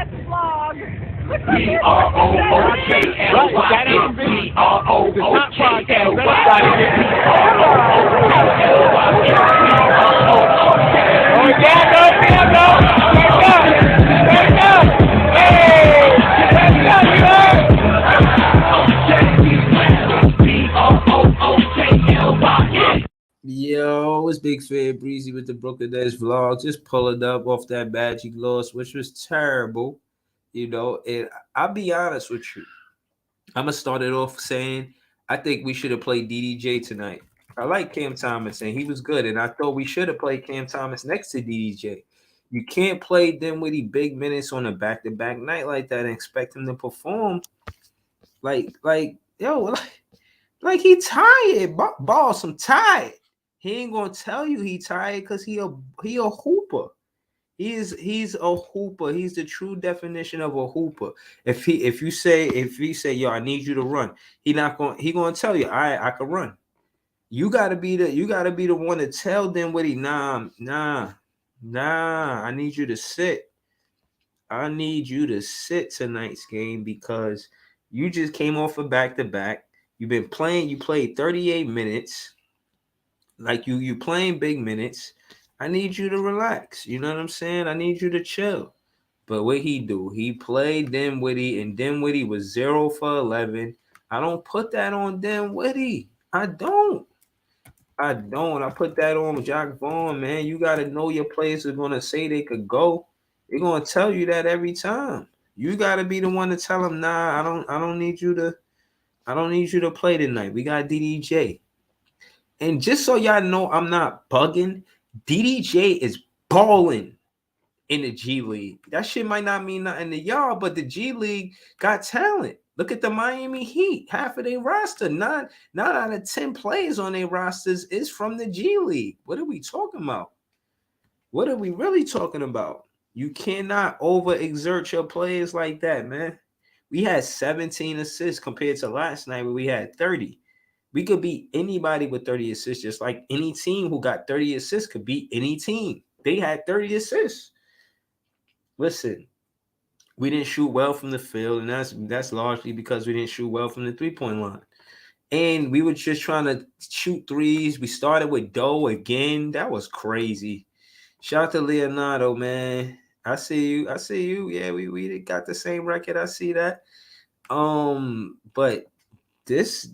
vlog. B-R-O-O-K-L-Y. Right, that ain't Yo, it's Big Fair Breezy with the Brooklyn Days vlog. Just pulling up off that Magic loss, which was terrible. And I'll be honest with you. I'm gonna start it off saying I think we should have played DDJ tonight. I like Cam Thomas and he was good, and I thought we should have played Cam Thomas next to DDJ. You can't play Dinwiddie big minutes on a back-to-back night like that and expect him to perform like he tired. Boss, I'm tired. He ain't gonna tell you he tired because he a hooper. He's a hooper. He's the true definition of a hooper. If he say, yo, I need you to run, he gonna tell you, all right, I can run. You gotta be the one to tell them what he nah. I need you to sit. I need you to sit tonight's game because you just came off a back-to-back. You've been playing, you played 38 minutes. Like you playing big minutes. I need you to relax. You know what I'm saying? I need you to chill. But what he do? He played Dinwiddie, and Dinwiddie was 0 for 11. I don't put that on Dinwiddie. I don't. I put that on Jacque Vaughn, man. You got to know your players are going to say they could go. They're going to tell you that every time. You got to be the one to tell them, nah, I don't need you to play tonight. We got DDJ. And just so y'all know, I'm not bugging. DDJ is balling in the G League. That shit might not mean nothing to y'all, but the G League got talent. Look at the Miami Heat. Half of their roster, nine out of 10 players on their rosters is from the G League. What are we talking about? What are we really talking about? You cannot overexert your players like that, man. We had 17 assists compared to last night where we had 30. We could beat anybody with 30 assists, just like any team who got 30 assists could beat any team. They had 30 assists. Listen, we didn't shoot well from the field, and that's largely because we didn't shoot well from the three-point line. And we were just trying to shoot threes. We started with Doe again. That was crazy. Shout out to Leonardo, man. I see you. Yeah, we got the same record. I see that. But this...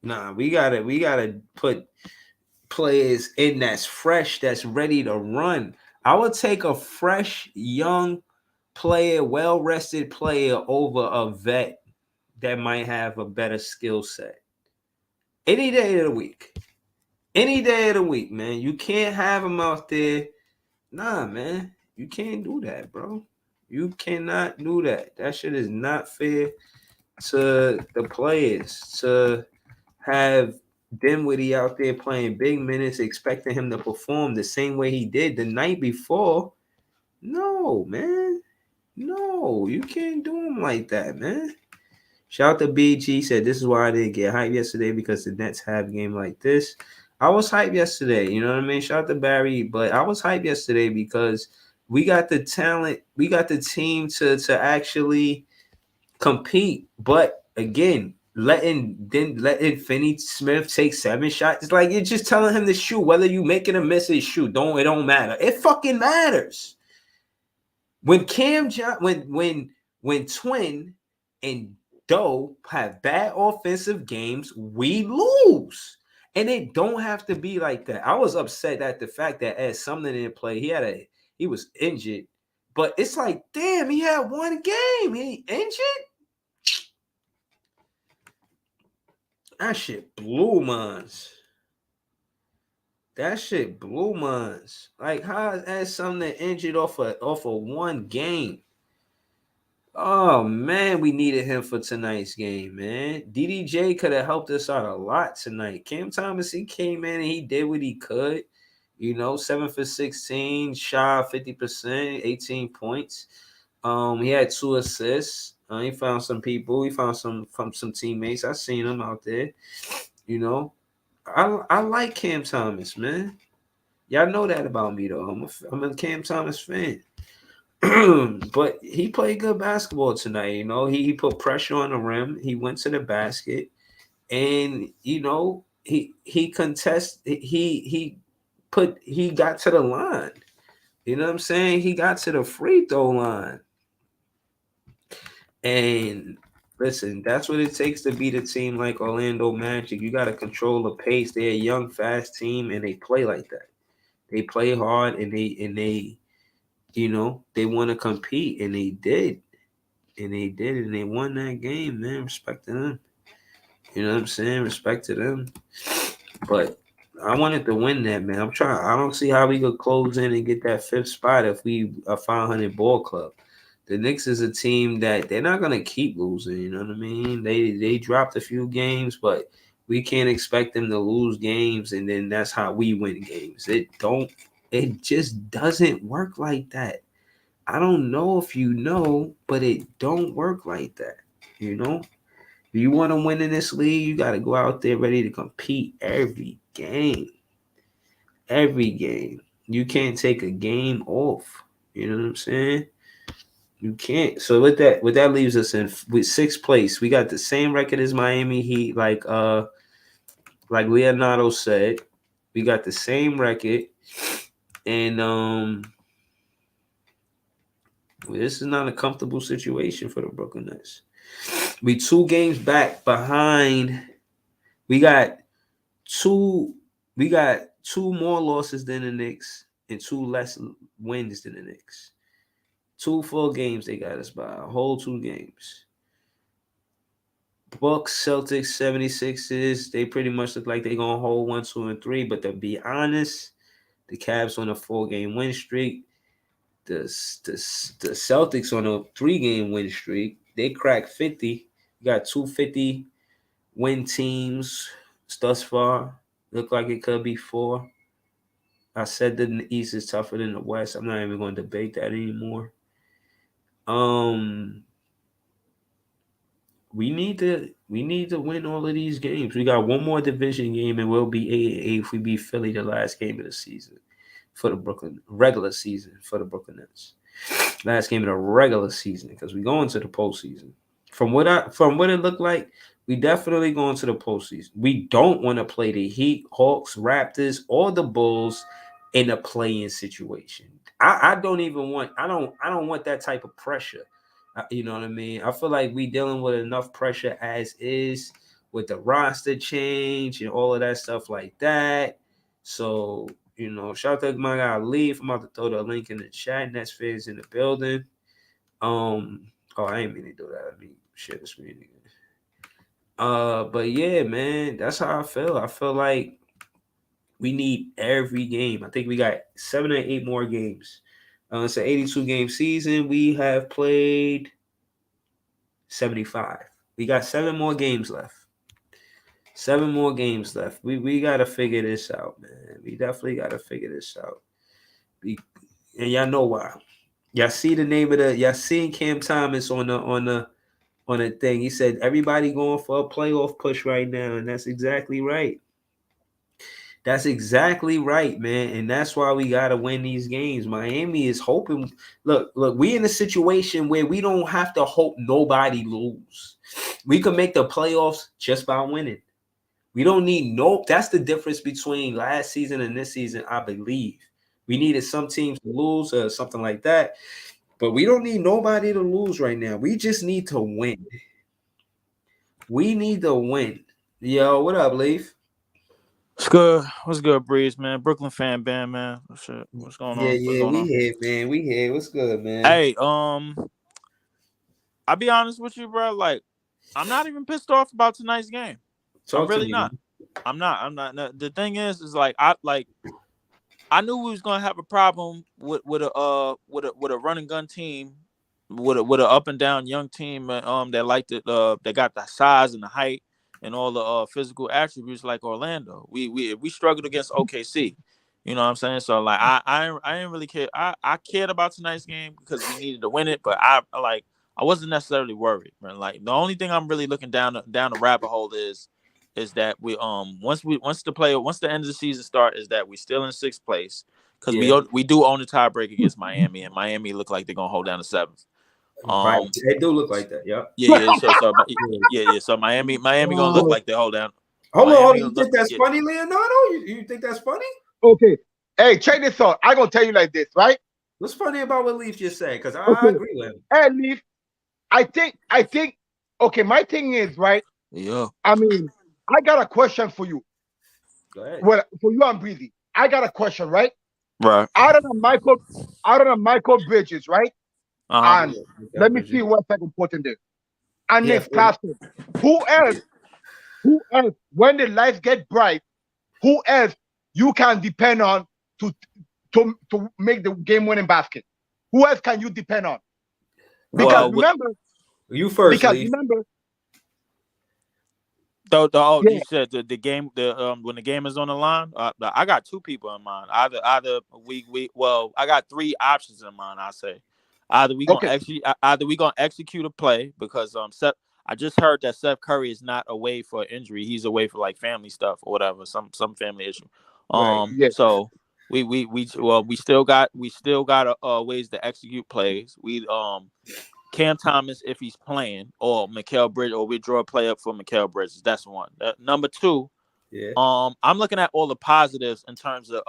Nah, we gotta put players in that's fresh, that's ready to run. I would take a fresh, young player, well-rested player over a vet that might have a better skill set. Any day of the week. Any day of the week, man. You can't have them out there. Nah, man. You can't do that, bro. You cannot do that. That shit is not fair to the players to have Dinwiddie out there playing big minutes, expecting him to perform the same way he did the night before. No, man. No, you can't do him like that, man. Shout out to BG, said this is why I didn't get hyped yesterday because the Nets have a game like this. I was hyped yesterday, you know what I mean? Shout out to Barry, but I was hyped yesterday because we got the talent, we got the team to actually compete. But again, letting Finney Smith take 7 shots. It's like you're just telling him to shoot. Whether you making a miss or shoot, it don't matter. It fucking matters. When when Twin and Doe have bad offensive games, we lose. And it don't have to be like that. I was upset at the fact that Ed Sumner didn't play. He was injured. But it's like, damn, he had one game. He injured? That shit blew minds. Like, how is that something injured off of one game? Oh man, we needed him for tonight's game, man. DDJ could have helped us out a lot tonight. Cam Thomas, he came in and he did what he could. 7 for 16, shy 50%, 18 points. He had 2 assists. He found some people. He found some teammates. I seen him out there. I like Cam Thomas, man. Y'all know that about me though. I'm a Cam Thomas fan. But he played good basketball tonight. He put pressure on the rim. He went to the basket, and he contest. He got to the line. You know what I'm saying? He got to the free throw line. And listen, that's what it takes to beat a team like Orlando Magic. You got to control the pace. They're a young, fast team, and they play like that. They play hard, and they want to compete, and they did, and they won that game. Man, respect to them. You know what I'm saying? Respect to them. But I wanted to win that, man. I'm trying. I don't see how we could close in and get that fifth spot if we a 500 ball club. The Knicks is a team that they're not gonna keep losing. You know what I mean? They dropped a few games, but we can't expect them to lose games, and then that's how we win games. It just doesn't work like that. I don't know if you know, but it don't work like that. You know, if you want to win in this league, you got to go out there ready to compete every game. Every game. You can't take a game off. You know what I'm saying? You can't. So what that leaves us in with sixth place. We got the same record as Miami Heat, like Leonardo said. We got the same record. And this is not a comfortable situation for the Brooklyn Nets. We 2 games back behind. We got two. We got 2 more losses than the Knicks and 2 less wins than the Knicks. 2 full games they got us by a whole 2 games. Bucks, Celtics, 76ers. They pretty much look like they're gonna hold 1, 2, and 3. But to be honest, the Cavs on a 4-game win streak. The Celtics on a 3-game win streak. They cracked 50. You got 250 win teams thus far. Look like it could be 4. I said that the East is tougher than the West. I'm not even going to debate that anymore. We need to win all of these games. We got one more division game, and we'll be 8-8 if we beat Philly the last game of the season for the Brooklyn regular season for the Brooklyn Nets. Last game of the regular season because we go into the postseason. From what it looked like, we definitely go into the postseason. We don't want to play the Heat, Hawks, Raptors, or the Bulls in a play-in situation. I don't even want. I don't want that type of pressure. You know what I mean? I feel like we dealing with enough pressure as is with the roster change and all of that stuff like that. So, shout out to my guy Leaf. I'm about to throw the link in the chat. Nets fans in the building. I ain't mean to do that. I mean, share the screen again. But yeah, man, that's how I feel. I feel like we need every game. I think we got 7 or 8 more games. It's an 82-game season. We have played 75. We got 7 more games left. 7 more games left. We gotta figure this out, man. We definitely gotta figure this out. And y'all know why. Y'all see the name of y'all seen Cam Thomas on the thing. He said everybody going for a playoff push right now, and that's exactly right. That's exactly right, man. And that's why we gotta win these games. Miami is hoping. Look, we in a situation where we don't have to hope nobody lose. We can make the playoffs just by winning. We don't need that's the difference between last season and this season, I believe. We needed some teams to lose or something like that. But we don't need nobody to lose right now. We just need to win. We need to win. Yo, what up, Leaf? What's good? What's good, Breeze, man? Brooklyn fan band, man. What's going on? What's Yeah, going we on? here, man. We here. What's good, man? Hey, I'll be honest with you, bro. Like, I'm not even pissed off about tonight's game. I'm Talk to really me, not. man. I'm not. I'm not. No, the thing is like I knew we was gonna have a problem with a run and gun team, with an up and down young team, that that got the size and the height and all the physical attributes like Orlando. We struggled against OKC. You know what I'm saying? So like I didn't really care. I cared about tonight's game because we needed to win it, but I wasn't necessarily worried, man. Like the only thing I'm really looking down the rabbit hole is that we once the end of the season start is that we still in sixth place because we do own the tiebreak against Miami, and Miami look like they're gonna hold down the 7th. Right. They do look like that. Yep. Yeah. So Miami gonna look like they hold down. Hold on. You think that's funny, Leonardo? You think that's funny? Okay. Hey, check this out. I'm gonna tell you like this, right? What's funny about what Leaf just said? Because I agree with him. Hey, Leaf. I think. Okay, my thing is right. Yeah. I mean, I got a question for you. Go ahead. Well, for you and Breezy, I got a question, right? Right. Out of the Michael Bridges, right? And let me see what I can put in there. And next Castle. Who else? When the lights get bright, who else you can depend on to make the game-winning basket? Who else can you depend on? Because remember, you first. Because Leaf. remember, you said the game when the game is on the line. I got 2 people in mind. Either I got 3 options in mind. I say either we gonna execute a play because I just heard that Seth Curry is not away for injury. He's away for like family stuff or whatever, some family issue. So we still got ways to execute plays. We Cam Thomas if he's playing, or Mikal Bridges, or we draw a play up for Mikal Bridges. That's one. Number 2, I'm looking at all the positives in terms of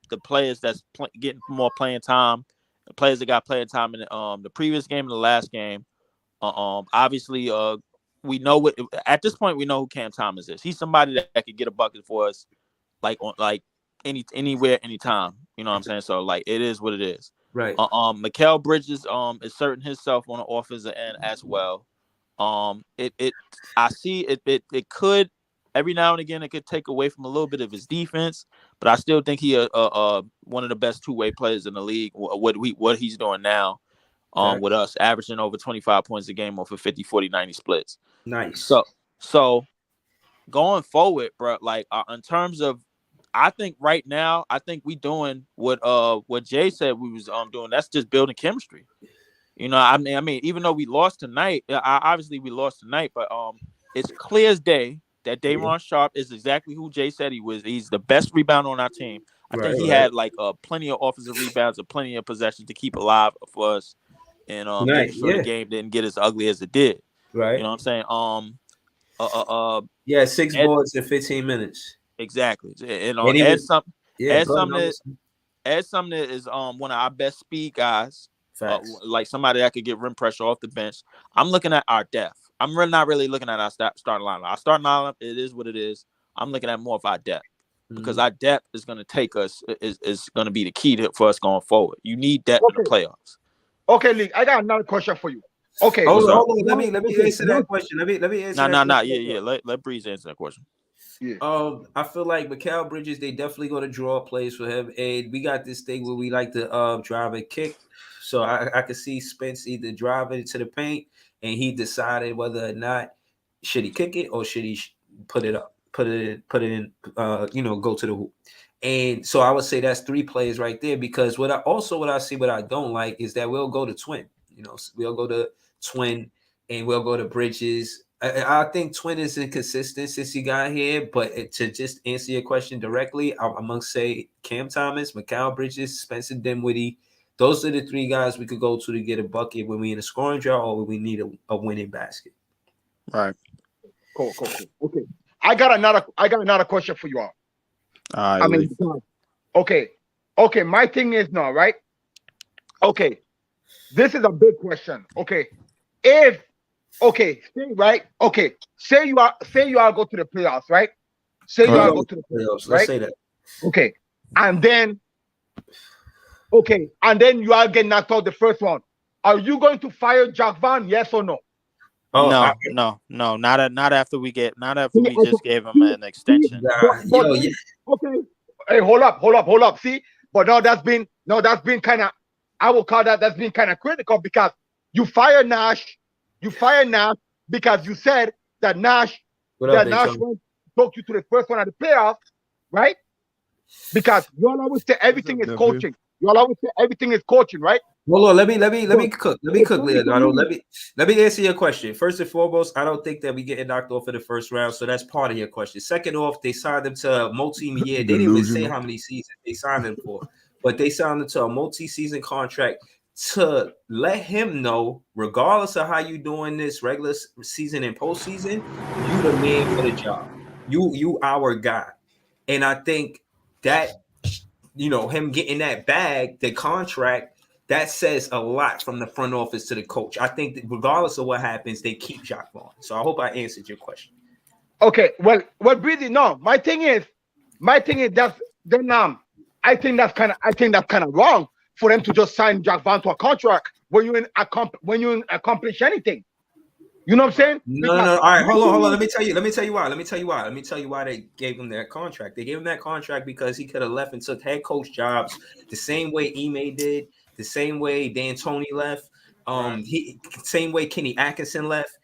the players that's getting more playing time, the players that got playing time in the previous game and the last game. Obviously, we know at this point we know who Cam Thomas is. He's somebody that could get a bucket for us, anywhere, anytime. You know what I'm saying? So like it is what it is. Right. Mikal Bridges is certain himself on the offensive end as well. I see it could every now and again it could take away from a little bit of his defense, but I still think he one of the best 2-way players in the league. What he's doing now with us, averaging over 25 points a game off of 50, 40, 90 splits. Nice. So going forward, bro, like in terms of, I think right now, we doing what Jay said we was doing. That's just building chemistry. You know, I mean, even though we lost tonight, obviously we lost tonight, but it's clear as day that Day'Ron Sharpe is exactly who Jay said he was. He's the best rebounder on our team. I think he had like plenty of offensive rebounds and plenty of possessions to keep alive for us, and making sure the game didn't get as ugly as it did. Right. You know what I'm saying? 6 boards in 15 minutes. Exactly. And add something that is one of our best speed guys. Like somebody that could get rim pressure off the bench. I'm looking at our depth. I'm not really looking at our starting lineup. Our starting lineup, it is what it is. I'm looking at more of our depth because our depth is going to take us, is going to be the key for us going forward. You need depth in the playoffs. Okay, Lee, I got another question for you. Okay. Hold on. Let me answer that question. Let me answer that. Yeah. Let Breeze answer that question. Yeah. I feel like Mikal Bridges, they definitely going to draw plays for him, and we got this thing where we like to drive and kick. So I could see Spence either drive it to the paint, and he decided whether or not should he kick it or should he put it in, go to the hoop. And so I would say that's 3 plays right there, because what I don't like is that we'll go to twin. We'll go to twin and we'll go to Bridges. I think Twin is inconsistent since he got here, but to just answer your question directly, I'm going to say Cam Thomas, Mikal Bridges, Spencer Dinwiddie. Those are the 3 guys we could go to get a bucket when we in a scoring drought or when we need a winning basket. Right. Cool. Okay. I got another question for you all. Okay. My thing is now, right? Okay. This is a big question. Okay. Say you all go to the playoffs, right? Say you all go to the playoffs, right? Let's say that. Okay. And then you all get knocked out the first one. Are you going to fire Jack Vaughn? Yes or no? No. Not after we just gave him an extension. Okay. Hey, hold up. See, but that's been kind of, I will call that's been kind of critical, because you fire Nash because you said that Nash took you to the first one at the playoffs, right? Because you all always say everything is coaching. Right? Hold on, let me cook, Leonardo. Let me answer your question. First and foremost, I don't think that we getting knocked off in the first round, so that's part of your question. Second off, they signed him to a multi-year. They didn't even say how many seasons they signed him for. but they signed him to a multi-season contract to let him know, regardless of how you doing this regular season and postseason, you the man for the job. You our guy. And I think that, him getting that bag, the contract, that says a lot from the front office to the coach. I think that regardless of what happens, they keep Jacque Vaughn. So I hope I answered your question. Okay, well, Breezy, no. My thing is that then I think that's kind of wrong for them to just sign Jacque Vaughn to a contract when you accomplish anything. You know what I'm saying? No. All right, hold on. Let me tell you why they gave him that contract. They gave him that contract because he could have left and took head coach jobs the same way Ime did, the same way D'Antoni left, same way Kenny Atkinson left.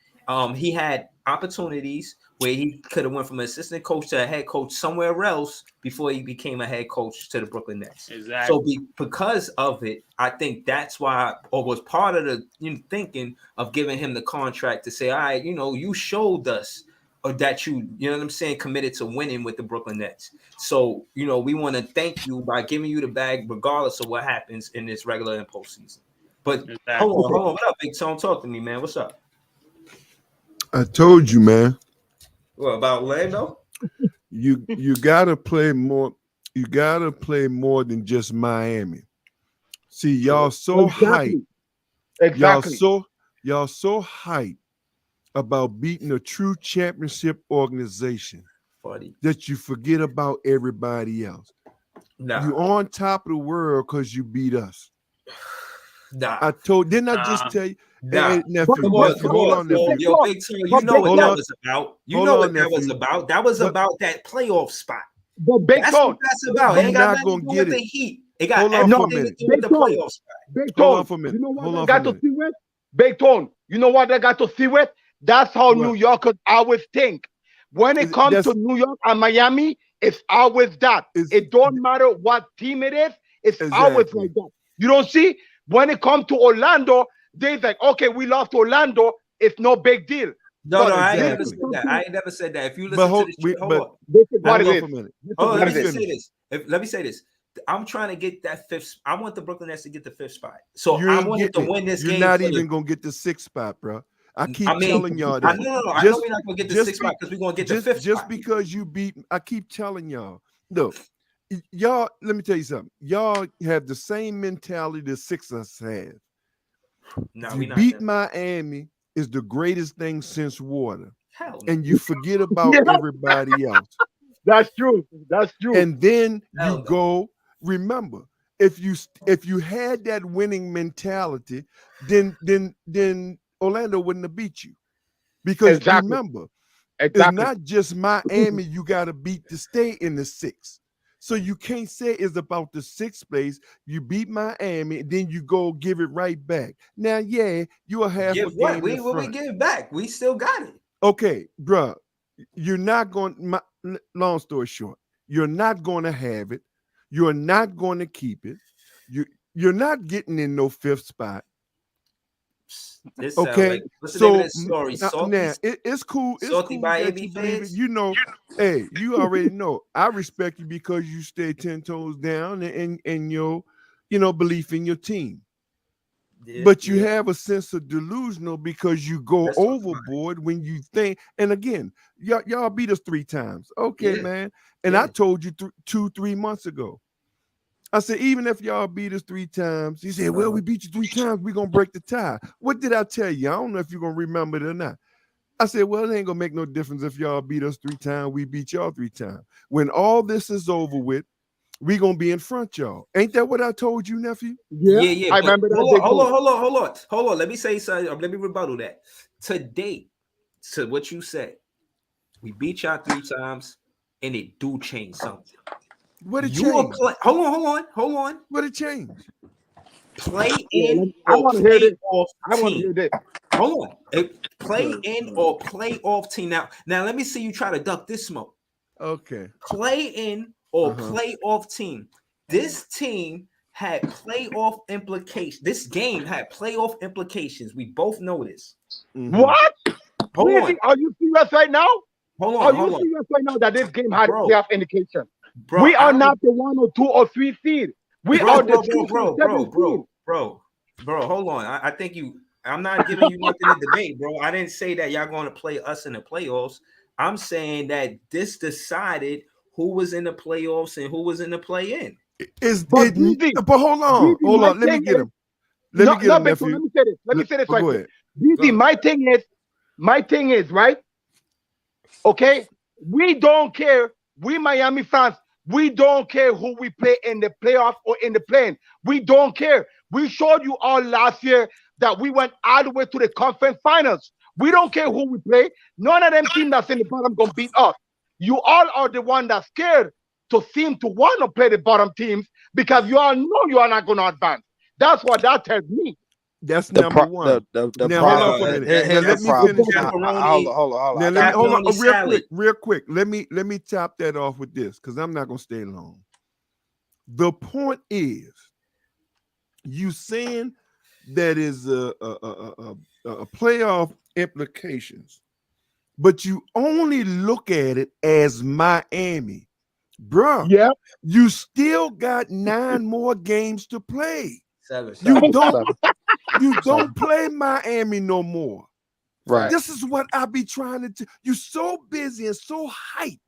He had opportunities where he could have went from an assistant coach to a head coach somewhere else before he became a head coach to the Brooklyn Nets. Exactly. So because of it, I think that's why, or was part of the thinking of giving him the contract to say, all right, you showed us or that you know what I'm saying, committed to winning with the Brooklyn Nets. So, we want to thank you by giving you the bag regardless of what happens in this regular and postseason. But hold on. What up, Big Tone? Talk to me, man. What's up? I told you, man. What about Orlando? You gotta play more. You gotta play more than just Miami. See, y'all so hyped. Exactly. Y'all so hyped about beating a true championship organization that you forget about everybody else. Nah. You on top of the world because you beat us. Nah. Didn't I just tell you? Nah. Hey, nephew, hold on, nephew. Yo, Big Tone, you know what that was about. You know what that was about. That was about that playoff spot. But Big That's Tone, what that's about. It ain't got nothing to do with the Heat. It got everything to do with the playoff spot. Big Hold Tone, on for a minute. you know what Hold they on got for a to see with? Big Tone, you know what they got to see with? That's how What? New Yorkers always think. When it comes to New York and Miami, it's always that. It don't matter what team it is, it's always like that. You don't see? When it comes to Orlando, they're like, okay, we lost to Orlando, it's no big deal. No, I ain't never Exactly. said that. I ain't never said that. If you listen to this, hold on. This is what it Hold on is. for a minute. Oh, let me Finish. say this. Let me say this. I'm trying to get that fifth. I want the Brooklyn Nets to get the fifth spot. So You I ain't wanted to getting it. win this You're game. not even gonna get the sixth spot, bro. I keep telling y'all that. No. I know we're not gonna get the sixth spot because we're gonna get the fifth just spot. because you beat, I keep telling y'all. Look, y'all. Let me tell you something. Y'all have the same mentality the Sixers have. No, you beat Miami is the greatest thing since water, and you forget about everybody else. That's true. That's true. And then you go. Remember, if you had that winning mentality, then Orlando wouldn't have beat you. Because remember, it's not just Miami you got to beat to stay in the sixth. So you can't say it's about the sixth place. You beat Miami, then you go give it right back. Now, yeah, you are half a game what? in What we give back? We still got it. Okay, bro. You're not going. Long story short, you're not going to have it. You're not going to keep it. You're not getting in no fifth spot. Okay, so now it's cool. It's cool that you believe it. You know, hey, you already know. I respect you because you stay 10 toes down and your, belief in your team. But you have a sense of delusional because you go overboard when you think. And again, y'all beat us 3 times. Okay, man. And I told you 2-3 months ago. I said, even if y'all beat us 3 times, he said, well, we beat you 3 times, we're going to break the tie. What did I tell you? I don't know if you're going to remember it or not. I said, well, it ain't going to make no difference if y'all beat us 3 times, we beat y'all 3 times. When all this is over with, we going to be in front, y'all. Ain't that what I told you, nephew? Yeah. I remember that. Hold on. Let me say something. Let me rebuttal that. Today, to what you said, we beat y'all 3 times, and it do change something. What it change? Hold on. What it change? Play in I want to hear this. off I want to hear this. Hold on. Play in or play off team. Now let me see you try to duck this smoke. Okay. Play in or play off team. This team had playoff implications. This game had playoff implications. We both know this. What? Hold on. Are you serious right now? Hold Are you serious right now that this game had playoff indication? Bro, we are not the 1 or 2 or 3 seed. We bro, are bro, the bro. Hold on. I think I'm not giving you nothing to debate, bro. I didn't say that y'all going to play us in the playoffs. I'm saying that this decided who was in the playoffs and who was in the play-in. But hold on. Let me get him. Let me say this right quick. BZ, my thing is, right? Okay, we don't care. We Miami fans, we don't care who we play in the playoff or in the play-in. We don't care. We showed you all last year that we went all the way to the conference finals. We don't care who we play. None of them teams that's in the bottom gonna beat us. You all are the one that's scared to seem to want to play the bottom teams because you all know you are not going to advance. That's what that tells me. That's number one. The now, problem. Hold on. Let me finish. Hold on. Now, let me hold on real quick. Let me top that off with this because I'm not going to stay long. The point is, you saying that is a playoff implications, but you only look at it as Miami, bro. Yeah, you still got 9 more games to play. Seven. You don't play Miami no more. Right. This is what I be trying to do. You're so busy and so hyped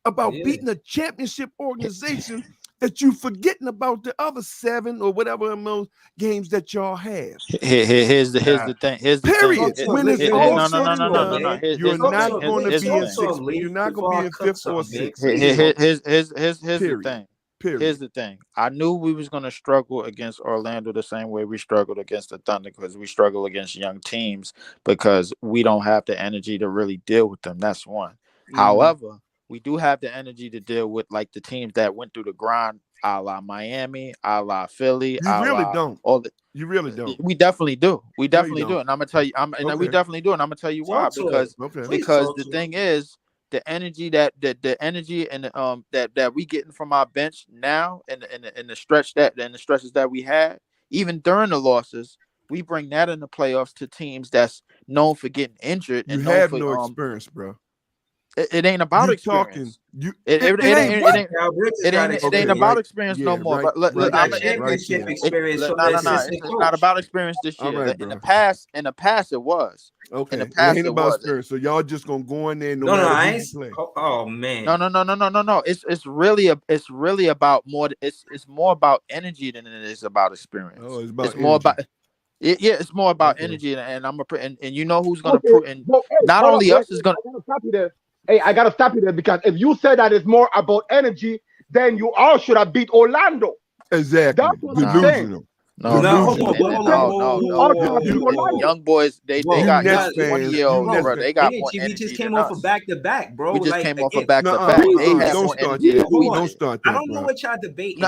about beating a championship organization that you forgetting about the other 7 or whatever those games that y'all have. Here's the thing. Here's the period. thing. When it's all said and no. done, you're not going to be in 6th. You're not going to be in 5th or 6th. Here's the thing. Period. Here's the thing. I knew we was going to struggle against Orlando the same way we struggled against the Thunder because we struggle against young teams because we don't have the energy to really deal with them. That's one. However, we do have the energy to deal with like the teams that went through the grind, a la Miami, a la Philly. You really don't. You really don't. We definitely do. We definitely do. And I'm gonna tell you. We definitely do. And I'm gonna tell you why. Because the thing is, the energy that the energy and that we getting from our bench now and the stretches that we had, even during the losses, we bring that in the playoffs to teams that's known for getting injured. You have no experience, bro. It ain't about experience. It ain't about experience no more. But it's not about experience this year. Right, in the past, it was. Okay. In the past, it ain't about experience. So y'all just gonna go in there no matter who you play. Oh man. No. It's really about more. It's more about energy than it is about experience. Oh, it's about it's more about. It's more about energy, and I'm and you know who's gonna prove. And not only us is gonna. I gotta stop you there because if you say that it's more about energy, then you all should have beat Orlando. Exactly. That's what I'm saying. No. Young boys, they got 20-year-olds, bro. They got more energy. We just came off a back-to-back, bro. We just came off a back-to-back. Don't start that. Don't start that. I don't know what y'all debating.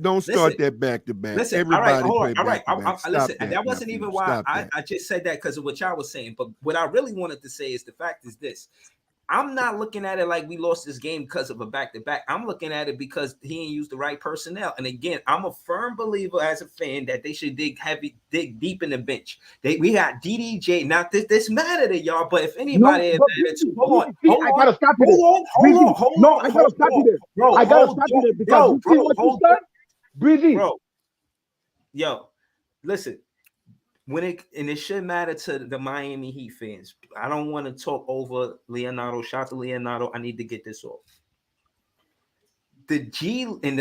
Don't start that back-to-back. Listen, everybody all right. Listen, that wasn't even why I just said that because of what y'all was saying. But what I really wanted to say is the fact is this. I'm not looking at it like we lost this game because of a back-to-back. I'm looking at it because he didn't use the right personnel. And again, I'm a firm believer as a fan that they should dig deep in the bench. We got DDJ. Now this matter to y'all, but if anybody, hold on. I gotta stop you there. No, I gotta stop you there, bro. I gotta stop you there because you see what you said, Breezy. Bro, yo, listen. It should matter to the Miami Heat fans. I don't want to talk over Leonardo. Shout out to Leonardo. I need to get this off. The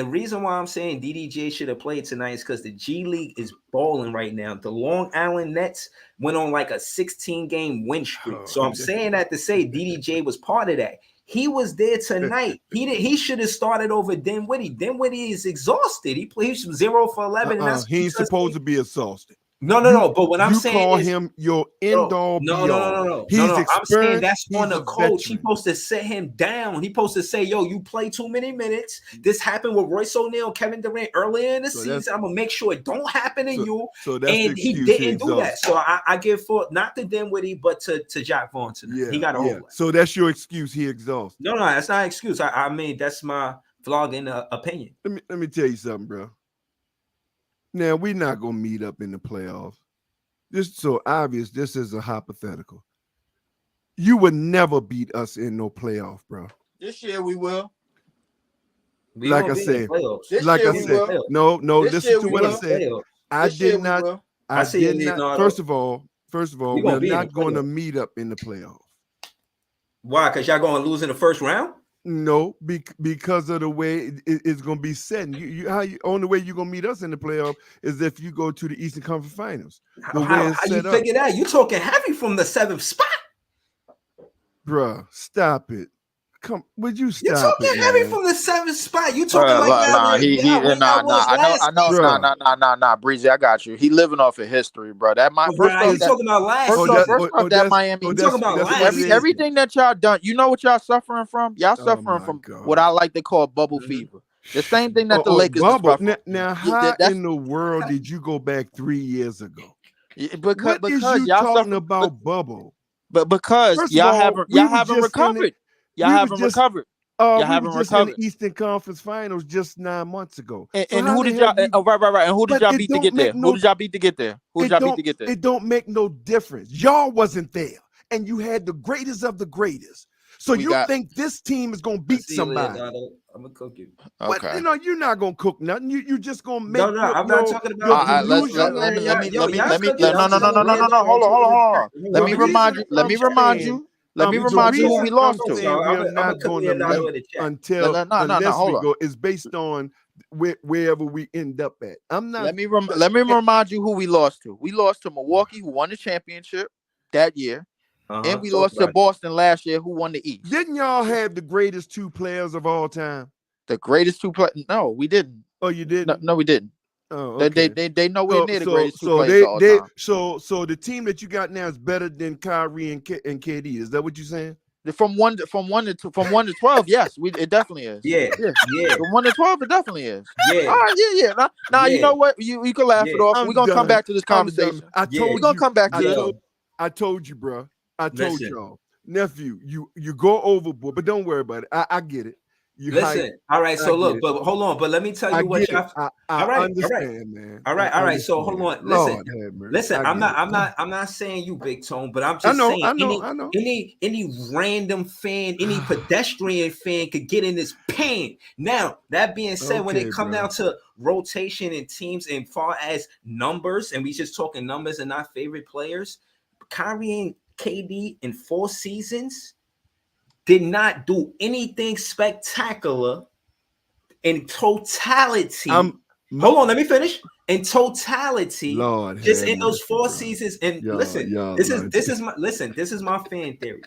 reason why I'm saying DDJ should have played tonight is because the G League is balling right now. The Long Island Nets went on like a 16-game win streak. So I'm saying that to say DDJ was part of that. He was there tonight. He should have started over Dinwiddie. Dinwiddie is exhausted. He plays 0 for 11. And that's he's supposed to be exhausted. No. But what I'm saying is, you call him your end all be all. No. I'm saying that's on the coach. He's supposed to set him down. He's supposed to say, "Yo, you play too many minutes. This happened with Royce O'Neal, Kevin Durant earlier in the season. I'm gonna make sure it don't happen to you." And he didn't do that. So I give for not to Dinwiddie, but to Jack Vaughn tonight. He got a hold. So that's your excuse. He exhausted. No, that's not an excuse. I mean, that's my vlogging opinion. Let me tell you something, bro. Now, we're not going to meet up in the playoffs. This is so obvious. This is a hypothetical. You would never beat us in no playoff, bro. This year we will. Like I said, no. Listen to what I said. I did not. First of all, we're not going to meet up in the playoff. Why? Because y'all going to lose in the first round? No, because of the way it's going to be set. Only way you're going to meet us in the playoff is if you go to the Eastern Conference Finals. How you figure that? You talking heavy from the 7th spot, bruh. Stop it. Come, would you stop? You talking heavy from the 7th spot. You talking nah, Breezy, I got you. He living off of history, bro. That might talking about last. That Miami. You talking about last. Everything that y'all done. You know what y'all suffering from? Y'all suffering from what I like to call bubble fever. The same thing that the Lakers bubble. Now, how in the world did you go back 3 years ago? Because y'all talking about bubble? But because y'all haven't recovered. Y'all haven't recovered. Y'all haven't recovered. In the Eastern Conference Finals just 9 months ago. And who did y'all? Right. And who did y'all beat to get there? Who did y'all beat to get there? It don't make no difference. Y'all wasn't there, and you had the greatest of the greatest. So think this team is gonna beat somebody? I'm gonna cook you. Okay. But you're not gonna cook nothing. You just gonna make. No, I'm not talking about. Let me. No. Hold on. Let me remind you. Let me remind you who we lost to. We are not going to meet unless we go. It's based on wherever we end up at. I'm not. Let me remind you who we lost to. We lost to Milwaukee, who won the championship that year, and we lost to Boston last year, who won the East. Didn't y'all have the greatest 2 players of all time? The greatest 2 players? No, we didn't. Oh, you didn't? No, we didn't. Oh, okay. They nowhere near the greatest 2 players of all time. So the team that you got now is better than Kyrie and KD. Is that what you're saying? From 1 to 12, yes, it definitely is. Yeah. From 1 to 12, it definitely is. Yeah. All right, yeah. Now you know what? You can laugh it off. We're gonna come back to this conversation. We're gonna come back to this. I told you, bro. I told y'all, nephew. You go overboard, but don't worry about it. I get it. All right. So look, but hold on. But let me tell you what y'all. I understand, man. All right. So hold on. Listen. I'm not saying you, Big Tone, but I'm just saying. I know. Any random fan, any pedestrian fan could get in this pain. Now, that being said, when it comes down to rotation and teams, and far as numbers, and we just talking numbers and not favorite players, Kyrie and KD in 4 seasons did not do anything spectacular in totality. Hold on, let me finish. In totality, Lord, just in those 4 seasons. And this is my fan theory.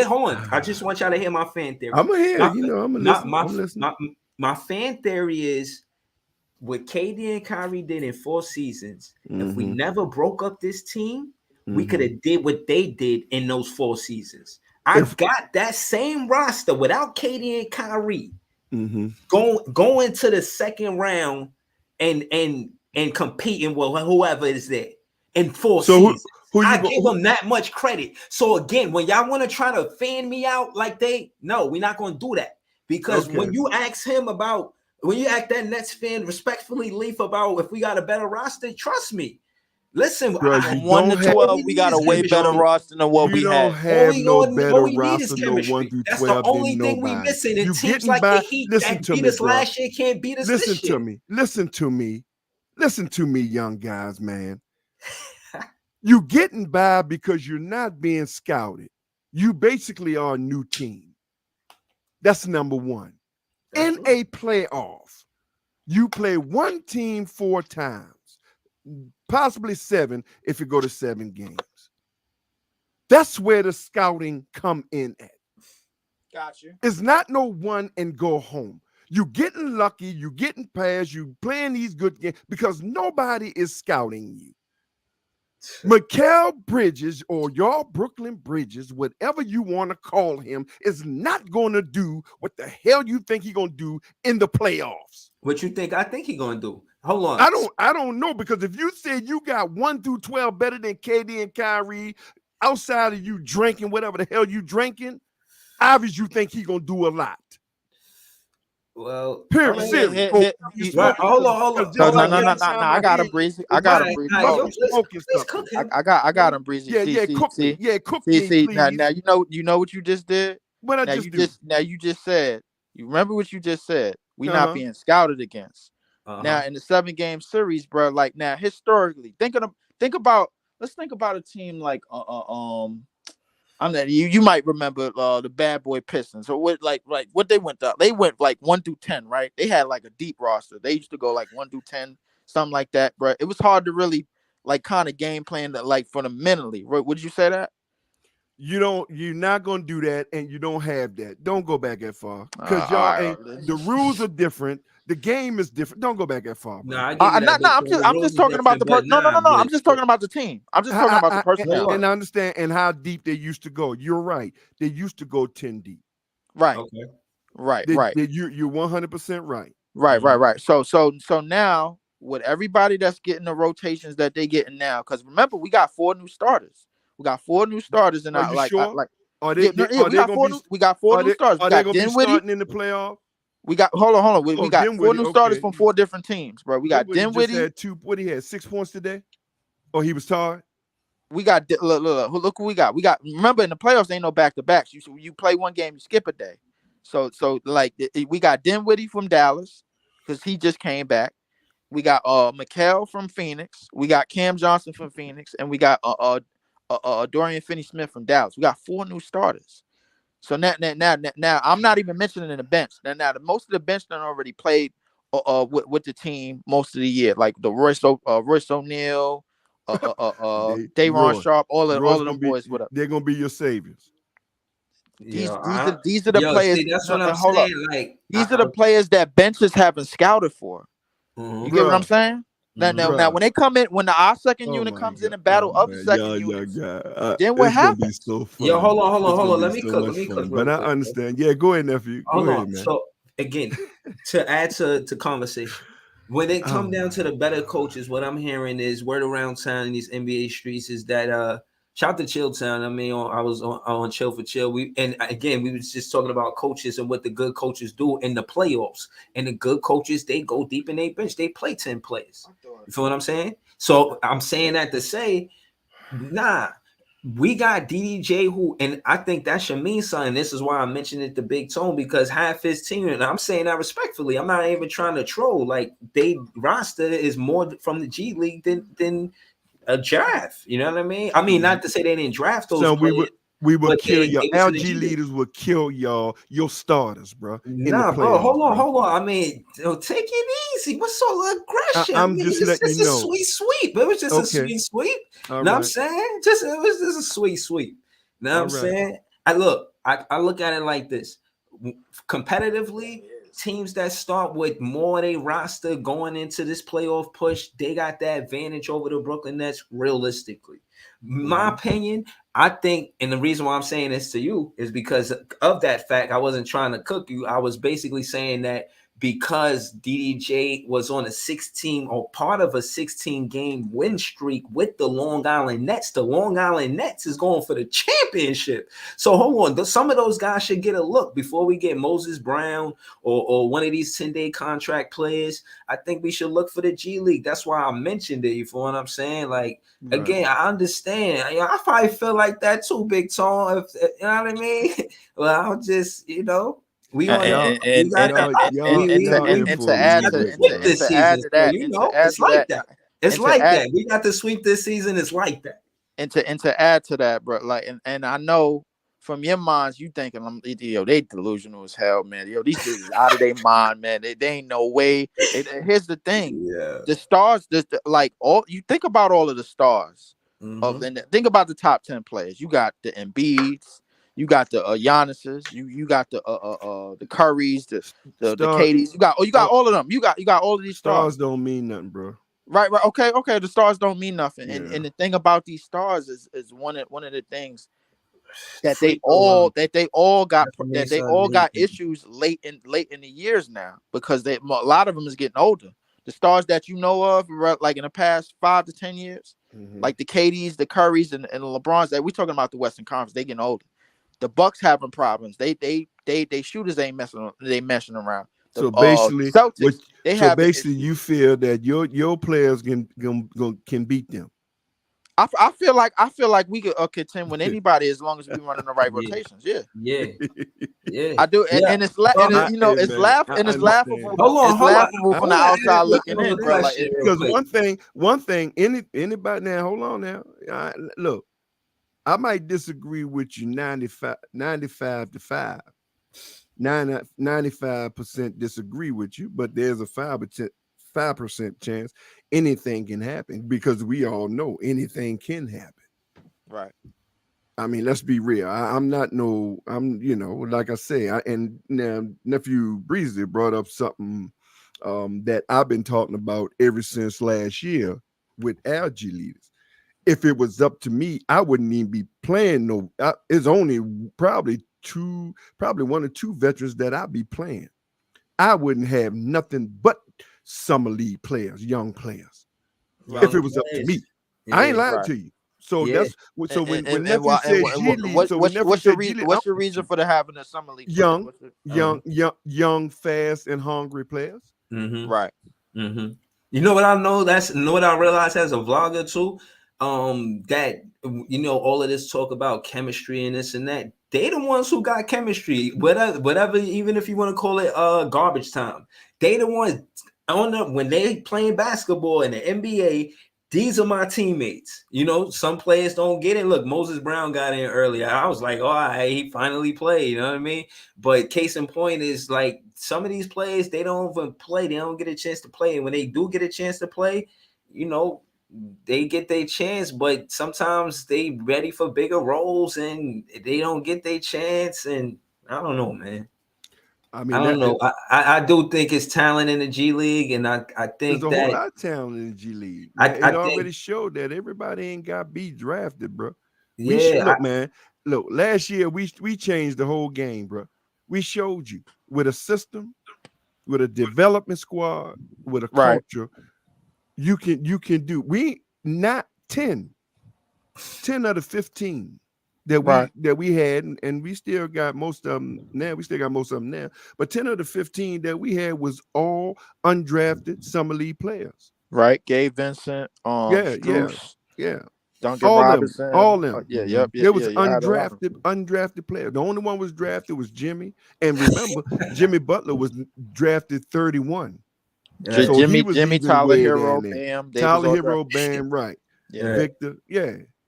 Hold on. I just want y'all to hear my fan theory. I'm gonna listen. My fan theory is what KD and Kyrie did in 4 seasons. If we never broke up this team, we could have did what they did in those 4 seasons. I've got that same roster without KD and Kyrie going to the second round and competing with whoever is there in 4 seasons. I give them that much credit. So again, when y'all want to try to fan me out like we're not going to do that, because when you ask that Nets fan respectfully, Leaf, about if we got a better roster, trust me. Listen, from 1 to 12, we got a way better roster than what we had. Have no better roster than 1 through 12. That's the only thing we missing. And teams like the Heat that beat us last year can't beat us this year. Listen to me, young guys, man. You getting by because you're not being scouted. You basically are a new team. That's number 1. In a playoff, you play one team 4 times. Possibly 7 if you go to 7 games. That's where the scouting come in at. Got you. It's not no 1 and go home. You getting lucky, you getting past, you playing these good games because nobody is scouting you. Mikal Bridges or y'all Brooklyn Bridges, whatever you want to call him, is not going to do what the hell you think he's going to do in the playoffs. What you think I think he's going to do? Hold on. I don't know, because if you said you got 1 through 12 better than KD and Kyrie, outside of you drinking whatever the hell you drinking, obviously you think he's going to do a lot. Well, hold on. No. I got him, Breezy. I got him, Breezy. I got him, Breezy. Cook me, please. Now you know what you just did. What I just did. Now you just said You remember what you just said? We not being scouted against. Now in the 7-game series, bro. Like now historically, let's think about a team like you might remember the Bad Boy Pistons or what what they went up. They went like 1 through 10, right? They had like a deep roster. They used to go like 1 through 10, something like that, bro. It was hard to really like kind of game plan that like for them mentally. Right? Would you say that? You're not gonna do that, and you don't have that. Don't go back that far because y'all ain't. The rules are different. The game is different. Don't go back that far. I'm just talking about the person. No. I'm just talking about the team. I'm just talking about the personnel. And I understand and how deep they used to go. You're right. They used to go 10 deep. Right. Okay. Right. You're 100% right. Right. So now with everybody that's getting the rotations that they getting now, because remember we got 4 new starters. We got 4 new starters, and we got 4 new starters. Are they gonna be starting in the playoff? We got hold on. We got Dinwiddie, 4 new starters from 4 different teams, bro. We got Dinwiddie. Had 2. What he had 6 points today? Oh, he was tired. We got look who we got. We got remember in the playoffs ain't no back to backs. You play one game, you skip a day. So like we got Dinwiddie from Dallas because he just came back. We got Mikal from Phoenix. We got Cam Johnson from Phoenix, and we got Dorian Finney-Smith from Dallas. We got 4 new starters. So now I'm not even mentioning the bench. Now most of the bench done already played with the team most of the year, like the Royce O'Neal, Day'Ron Sharpe, all of them boys. What up? They're gonna be your saviors. These are the players. See, that's what I'm saying. Like these are the players that benches haven't scouted for. You get what I'm saying? Now, when they come in, when our second unit comes in and battle other second units, then what happens? So yo, hold on. Let me cook. But I understand. Yeah, go ahead, nephew. Go ahead, man. So again, to add to conversation, when it come down to the better coaches, what I'm hearing is word around town in these NBA streets is that shout out to Chill Town. I mean, I was on Chill for Chill. We was just talking about coaches and what the good coaches do in the playoffs. And the good coaches, they go deep in their bench. They play 10 plays. You feel what I'm saying? So I'm saying that to say, we got DDJ who, and I think that should mean something. This is why I mentioned it to Big Tone, because half his team, and I'm saying that respectfully, I'm not even trying to troll. Like, they roster is more from the G League than a draft, you know what I mean? I mean, not to say they didn't draft those. So we would kill y'all. LG leaders would kill y'all, your starters, bro. Bro, hold on. I mean, take it easy. What's so aggression? I'm just letting you know. It's a sweet sweep. It was just a sweet sweep. I'm saying? It was just a sweet sweep. Know what I'm saying? I look at it like this. Competitively, teams that start with more of a roster going into this playoff push, they got that advantage over the Brooklyn Nets realistically. My opinion, I think, and the reason why I'm saying this to you is because of that fact. I wasn't trying to cook you. I was basically saying that because DDJ was on a 16 or part of a 16-game win streak with the Long Island Nets is going for the championship. So hold on, some of those guys should get a look before we get Moses Brown or one of these 10-day contract players. I think we should look for the G League. That's why I mentioned it. You feel what I'm saying? Like, again, I understand. I probably feel like that too, Big Tone. You know what I mean? Well, I'll just, we to add to that. It's like that. We got to sweep this season. It's like that. And to add to that, bro, like, and I know from your minds, you thinking, they delusional as hell, man. These dudes out of their mind, man. They ain't no way. Here's the thing. Yeah. The stars, you think about all of the stars. Think about the top 10 players. You got the Embiids. You got the Giannis's, you got the Currys, the KDs. You got all of them. You got all of these stars. Stars don't mean nothing, bro. Right. Okay. The stars don't mean nothing. Yeah. And the thing about these stars is one of the things that they all got issues late in the years now, because a lot of them is getting older. The stars that you know of, like in the past 5 to 10 years, like the KDs, the Currys, and the LeBrons. That we're talking about the Western Conference, they getting older. The Bucks having problems. They shooters ain't messing around. So basically, Celtics, you feel that your players can beat them. I feel like we could contend with anybody as long as we run in the right rotations. Yeah. I do, and it's it's laughable. Hold on. From the outside looking in, bro. Like, because one thing, anybody now, hold on now. Look, I might disagree with you 95 to 5. 95% disagree with you, but there's a 5% chance anything can happen, because we all know anything can happen. Right. I mean, let's be real. I'm like I say, and now nephew Breezy brought up something that I've been talking about ever since last year with our G leaders. If it was up to me, I wouldn't even be playing it's only probably one or two veterans that I'd be playing. I wouldn't have nothing but summer league players, young players. If it was up to me. I ain't lying to you. So that's when nephew says G League. What's your reason for having a summer league? Young, fast, and hungry players. Mm-hmm. Right. Mm-hmm. You know what I know? What I realized as a vlogger too. That all of this talk about chemistry and this and that. They the ones who got chemistry. Whatever, even if you want to call it garbage time. They the ones when they playing basketball in the NBA. These are my teammates. Some players don't get it. Look, Moses Brown got in earlier. I was like, all right, he finally played. You know what I mean? But case in point is like some of these players, they don't even play. They don't get a chance to play. And when they do get a chance to play, they get their chance. But sometimes they ready for bigger roles and they don't get their chance. And I don't know, man. I don't know. I do think it's talent in the G League, and I think there's a whole lot of talent in the G League. It already showed that everybody ain't got be drafted, bro. Look, last year we changed the whole game, bro. We showed you with a system, with a development squad, with a culture, you can do. We not 10 out of 15. That we had, and we still got most of them now. But 10 of the 15 that we had was all undrafted summer league players. Right, Gabe Vincent, Strus, Duncan Robinson, all them. There was undrafted players. The only one was drafted was Jimmy, and remember, Jimmy Butler was drafted 31. So Jimmy, Tyler Hero, Bam, right? Yeah, Victor,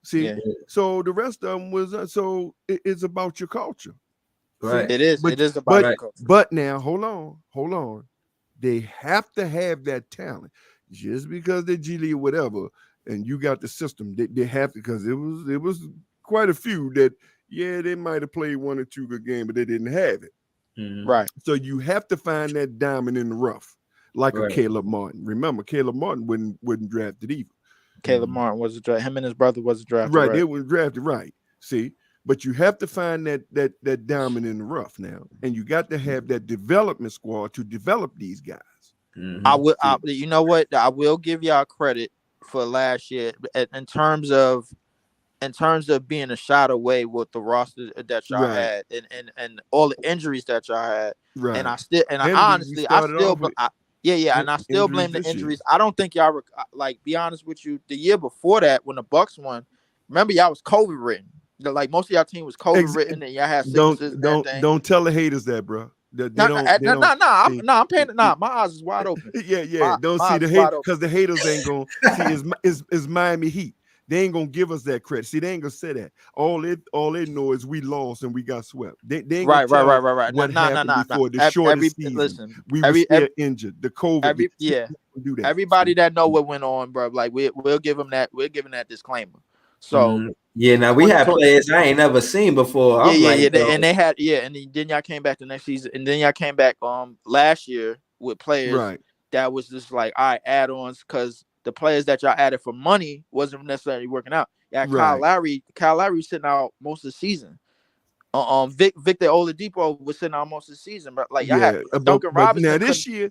See, so the rest of them was it's about your culture, right? It is about your culture. But now, hold on, they have to have that talent. Just because they're G League or whatever, and you got the system, they have to, because it was quite a few that they might have played one or two good games, but they didn't have it. Mm-hmm. Right. So you have to find that diamond in the rough, like a Caleb Martin. Remember, Caleb Martin wasn't drafted either. Caleb Martin was drafted. Him and his brother was drafted. Right, they were drafted. Right. See, but you have to find that diamond in the rough now, and you got to have that development squad to develop these guys. Mm-hmm. You know what? I will give y'all credit for last year in terms of being a shot away with the roster that y'all had, and all the injuries that y'all had. Right. And I still blame the injuries. I don't think y'all be honest with you. The year before that, when the Bucks won, remember y'all was COVID ridden. Like most of y'all team was COVID ridden, and y'all had sicknesses. Don't tell the haters that, bro. I'm paying. My eyes is wide open. Don't see the haters, because the haters ain't gonna see is Miami Heat. They ain't gonna give us that credit. See, they ain't gonna say that. All they know is we lost and we got swept. They ain't right. What happened before the shortest season? Listen, we were still injured. The COVID. Do that. Everybody that know what went on, bro. Like we'll give them that. We're giving that disclaimer. So now we had players I ain't never seen before. And they had and then y'all came back the next season, and then y'all came back last year with players that was just like add-ons, because the players that y'all added for money wasn't necessarily working out. Kyle Lowry sitting out most of the season. Victor Oladipo was sitting out most of the season, but y'all had Duncan Robinson. Now this year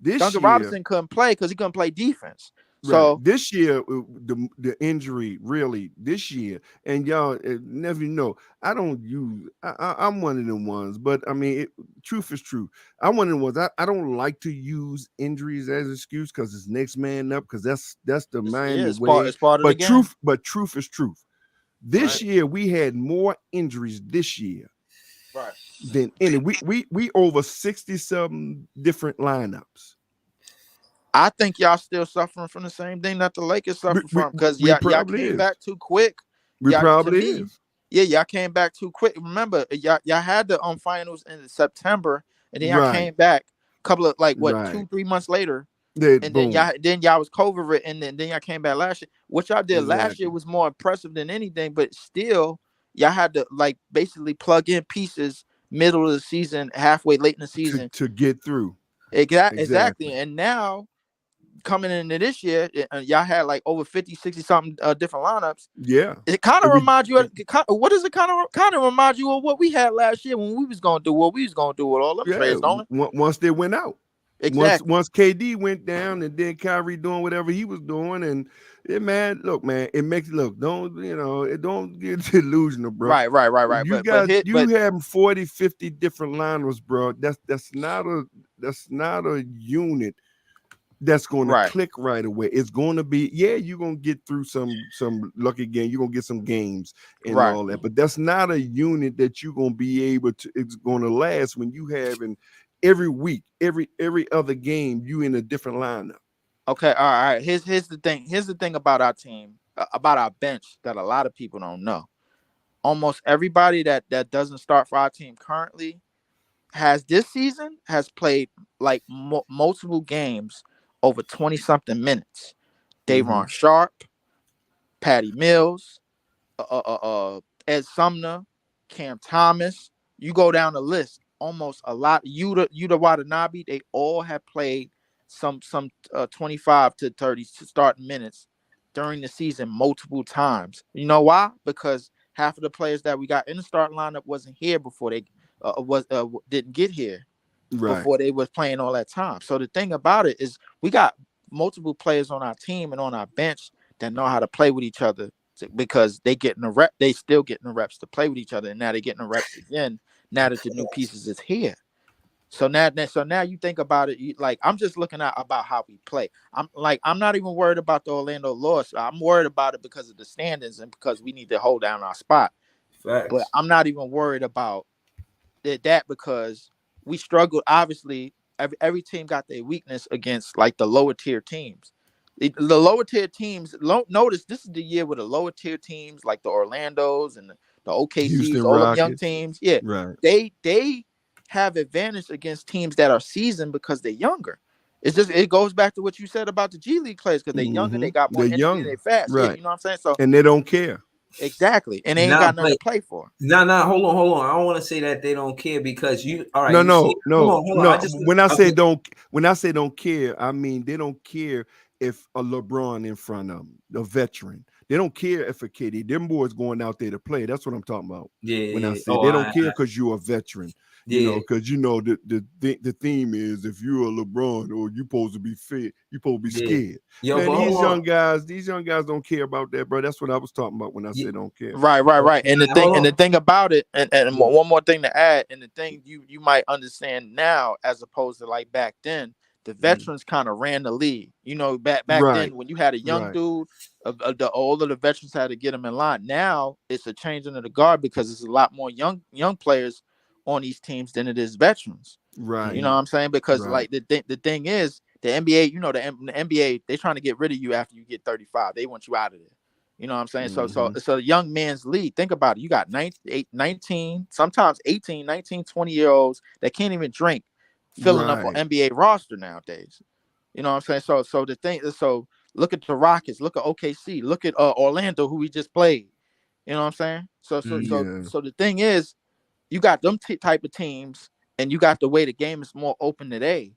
Duncan Robinson couldn't play because he couldn't play defense. So this year, the injury really this year, and y'all never know. I don't use. I'm one of them ones, but I mean, truth is true. I'm one of the ones. I don't like to use injuries as an excuse because it's next man up. Because that's the Miami way. It's part of the game. Truth is truth. This year we had more injuries this year, than any. We over 60-something different lineups. I think y'all still suffering from the same thing that the Lakers suffer from because y'all came back too quick. Probably is. Yeah, y'all came back too quick. Remember, y'all had the finals in September, and then y'all came back a couple of 2-3 months later, and then y'all was COVID, and then y'all came back last year. What y'all did last year was more impressive than anything, but still, y'all had to basically plug in pieces middle of the season, halfway late in the season to get through. Exactly, and now. Coming into this year, y'all had over 50, 60 something different lineups. Yeah, it kind of reminds you. What does it kind of remind you of what we had last year when we was gonna do what we was gonna do with all them trades, don't it? Once they went out, exactly. Once KD went down, and then Kyrie doing whatever he was doing, and it makes it don't get delusional, bro. Right. You having 40, 50 different lineups, bro. That's not a unit. That's going to click right away. It's going to be, you're going to get through some lucky game. You're going to get some games and all that, but that's not a unit that you're going to be able to, it's going to last when you having every week, every other game, you in a different lineup. Okay. All right. Here's the thing. Here's the thing about our team, about our bench that a lot of people don't know. Almost everybody that doesn't start for our team currently this season has played multiple games over 20-something minutes. Day'Ron Sharpe, Patty Mills, Ed Sumner, Cam Thomas. You go down the list, almost a lot. Yuta Watanabe, they all have played some 25 to 30 starting minutes during the season multiple times. You know why? Because half of the players that we got in the starting lineup wasn't here before they didn't get here. Before they was playing all that time. So the thing about it is we got multiple players on our team and on our bench that know how to play with each other because they still getting the reps to play with each other, and now they're getting the reps again now that the new pieces is here. So now you think about it, I'm just looking at about how we play. I'm not even worried about the Orlando loss. I'm worried about it because of the standings and because we need to hold down our spot. Facts. But I'm not even worried about that because we struggled. Obviously, every team got their weakness against the lower tier teams. The lower tier teams. Notice this is the year with the lower tier teams like the Orlandos and the OKCs, all the young teams. Yeah, they have advantage against teams that are seasoned because they're younger. It goes back to what you said about the G League players because they're younger, they got more energy, they're fast. Right. Yeah, you know what I'm saying? So and they don't care. Exactly, and they ain't got nothing to play for. Hold on. I don't want to say that they don't care because you. All right. No. When I say don't care, I mean they don't care if a LeBron in front of them, a veteran. They don't care if a KD. Them boys going out there to play. That's what I'm talking about. Yeah. When I say they don't care because you're a veteran. Because the theme is if you're a LeBron or you supposed to be fit, you supposed to be scared. These young guys don't care about that, bro. That's what I was talking about when I said don't care. Right. And the thing about it, and one more thing to add, and the thing you might understand now as opposed to back then, the veterans kind of ran the league. You know, back then when you had a young dude, all of the veterans had to get him in line. Now it's a changing of the guard because there's a lot more young players on these teams than it is veterans. Right. You know what I'm saying? Because the thing is the NBA, you know, the NBA, they're trying to get rid of you after you get 35. They want you out of there. You know what I'm saying? So it's a young man's league. Think about it. You got 19, sometimes 18, 19, 20-year-olds that can't even drink filling up an NBA roster nowadays. You know what I'm saying? So the thing is, look at the Rockets, look at OKC, look at Orlando, who we just played. You know what I'm saying? So the thing is, you got them type of teams, and you got the way the game is more open today.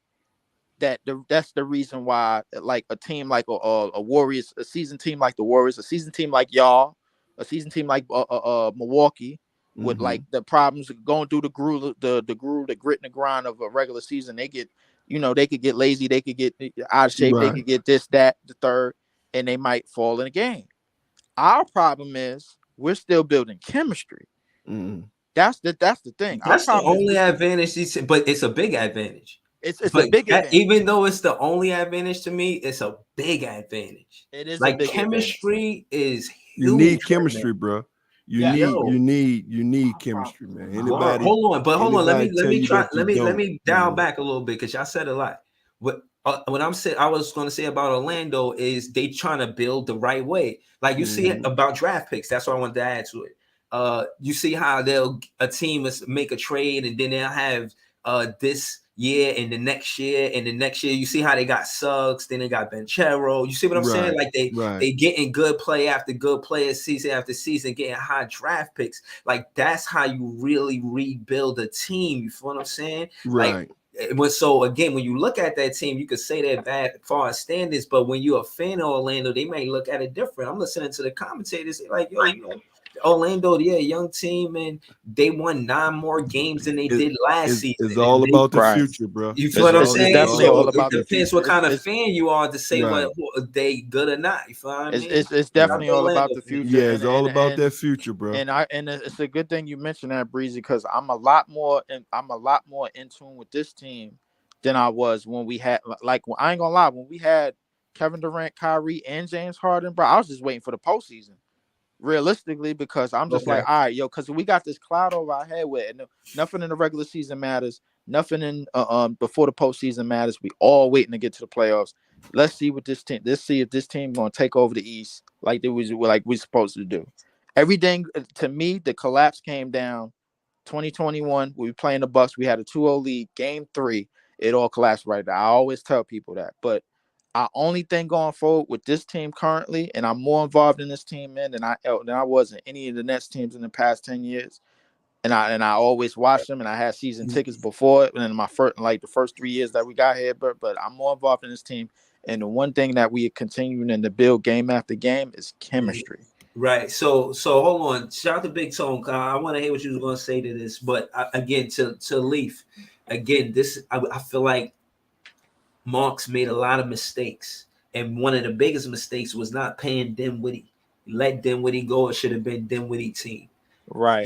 That's the reason why, a team like a Warriors, a seasoned team like the Warriors, a seasoned team like y'all, a seasoned team like Milwaukee, with the problems going through the grit and the grind of a regular season, they get you know, they could get lazy, they could get out of shape, they could get this, that, the third, and they might fall in a game. Our problem is we're still building chemistry. That's the thing. That's the only advantage, but it's a big advantage. It's a big advantage. Even though it's the only advantage to me, it's a big advantage. It is like a big chemistry advantage. Is huge. You need chemistry, bro. You need chemistry, man. Anybody? Hold on. Let me dial back a little bit because y'all said a lot. What I was going to say about Orlando is they trying to build the right way. Like you see it about draft picks. That's what I wanted to add to it. You see how a team is make a trade and then they'll have this year and the next year and the next year. You see how they got Suggs, then they got Banchero. You see what I'm saying? Like they getting good play after good play, season after season, getting high draft picks. Like that's how you really rebuild a team. You feel what I'm saying? Right. So again, when you look at that team, you could say they're bad as far as standards, but when you're a fan of Orlando, they may look at it different. I'm listening to the commentators, they're like, yo, you know, Orlando, young team, and they won 9 more games than they did last season. It's all about the future, bro. You feel what I'm saying? Definitely all about it depends what kind of fan you are to say what they good or not. You feel what I mean? It's definitely all about the future. Yeah, it's all about that future, bro. And it's a good thing you mentioned that, Breezy, because I'm a lot more in tune with this team than I was when we had I ain't gonna lie, when we had Kevin Durant, Kyrie, and James Harden, bro. I was just waiting for the postseason. Realistically, because I'm just like, all right, yo, because we got this cloud over our head where nothing in the regular season matters, nothing in before the postseason matters. We all waiting to get to the playoffs. Let's see what this team. Let's see if this team gonna take over the East like we're supposed to do. Everything to me, the collapse came down 2021. We were playing the Bucks. We had a 2-0 lead. Game 3, it all collapsed right there. I always tell people that, but our only thing going forward with this team currently, and I'm more involved in this team, man, than I was in any of the Nets teams in the past 10 years. And I always watched them, and I had season tickets before it, and in my the first 3 years that we got here. But I'm more involved in this team, and the one thing that we are continuing to build game after game is chemistry. Right. So hold on. Shout out to Big Tone. I want to hear what you were going to say to this, but again, to Leaf, again, this I feel like Marks made a lot of mistakes, and one of the biggest mistakes was not paying Dinwiddie. Let Dinwiddie go. It should have been Dinwiddie team. Right.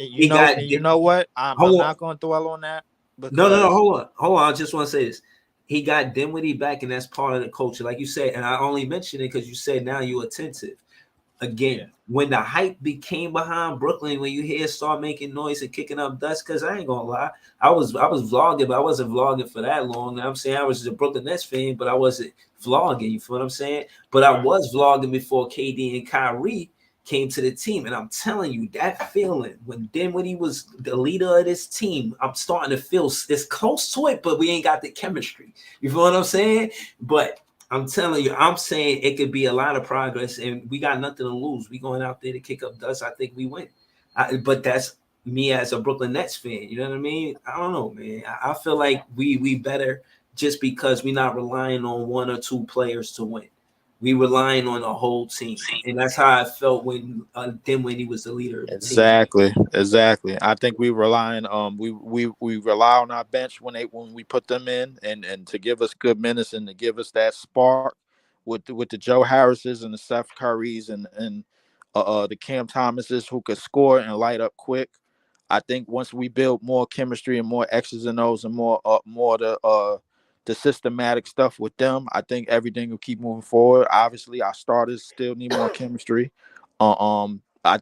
You know what? I'm not going to dwell on that. No. Hold on. I just want to say this. He got Dinwiddie back, and that's part of the culture, like you said. And I only mention it because you said now you're attentive. Again, when the hype became behind Brooklyn, when you hear start making noise and kicking up dust, because I ain't gonna lie, I was vlogging, but I wasn't vlogging for that long. I'm saying I was just a Brooklyn Nets fan, but I wasn't vlogging. You feel what I'm saying? But I was vlogging before KD and Kyrie came to the team, and I'm telling you that feeling when Dinwiddie was the leader of this team, I'm starting to feel it's close to it, but we ain't got the chemistry. You feel what I'm saying? But I'm telling you, I'm saying it could be a lot of progress, and we got nothing to lose. We going out there to kick up dust. I think we win. But that's me as a Brooklyn Nets fan. You know what I mean? I don't know, man. I feel like we better just because we're not relying on 1 or 2 players to win. We relying on the whole team, and that's how I felt when Dinwiddie was the leader of the team. Exactly. I think we rely on we rely on our bench when we put them in, and to give us good minutes and to give us that spark with the Joe Harrises and the Steph Currys and the Cam Thomases who could score and light up quick. I think once we build more chemistry and more X's and O's and more the systematic stuff with them, I think everything will keep moving forward. Obviously, our starters still need more chemistry. I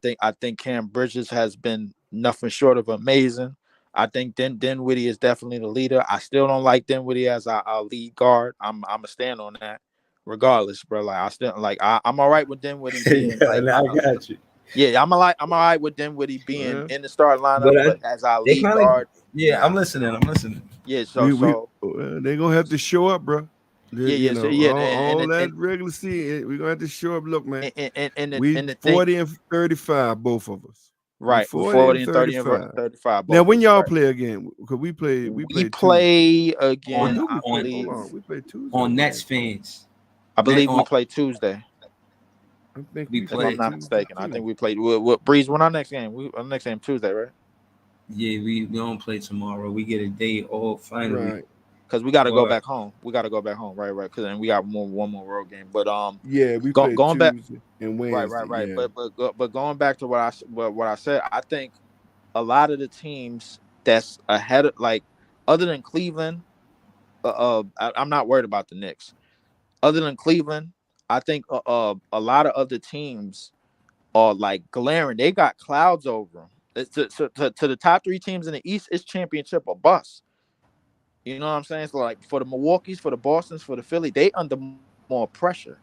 think Cam Bridges has been nothing short of amazing. I think Dinwiddie is definitely the leader. I still don't like Dinwiddie as our lead guard. I'm a stand on that, regardless, bro. Like I'm all right with Dinwiddie being. I got you. Yeah, I'm all right with Dinwiddie being in the starting lineup, but as our lead guard. Yeah, I'm listening. Yeah, they're gonna have to show up, bro. All that regular season, we're gonna have to show up. Look, man, we 40 and 35, both of us. Right, 40 and 35. Now, when y'all play again? Because we play again. We play Tuesday on Nets fans. I believe we play Tuesday. I think if I'm not mistaken. I think we played with Breeze. When our next game? Our next game Tuesday, right? Yeah, we don't play tomorrow. We get a day off finally. Right. because we got to go back home. We got to go back home, right? Because then we got one more road game. But yeah, we going Tuesday back and Wednesday. Right. Yeah. But going back to what I said, I think a lot of the teams that's ahead of, like, other than Cleveland, I'm not worried about the Knicks. Other than Cleveland, I think a lot of other teams are like glaring. They got clouds over them. To the top 3 teams in the East, it's championship or bust. You know what I'm saying? So like for the Milwaukee's, for the Boston's, for the Philly, they under more pressure.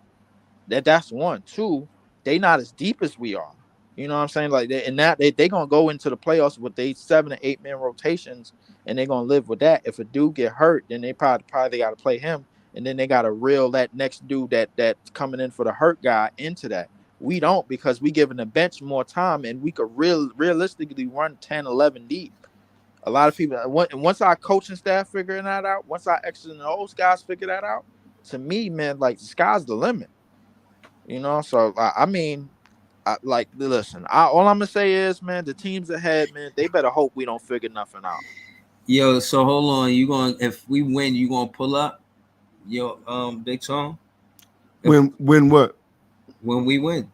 That's one. 2, they not as deep as we are. You know what I'm saying? Like they gonna go into the playoffs with they 7 to 8 man rotations, and they're gonna live with that. If a dude get hurt, then they probably got to play him, and then they got to reel that next dude that's coming in for the hurt guy into that. We don't, because we giving the bench more time, and we could realistically run 10, 11 deep. A lot of people, once our coaching staff figuring that out, once our X's and O's guys figure that out, to me, man, like the sky's the limit. You know, so I mean, listen. All I'm gonna say is, man, the teams ahead, man, they better hope we don't figure nothing out. Yo, so hold on, if we win, you gonna pull up? Yo, Big Tom. When what? When we win.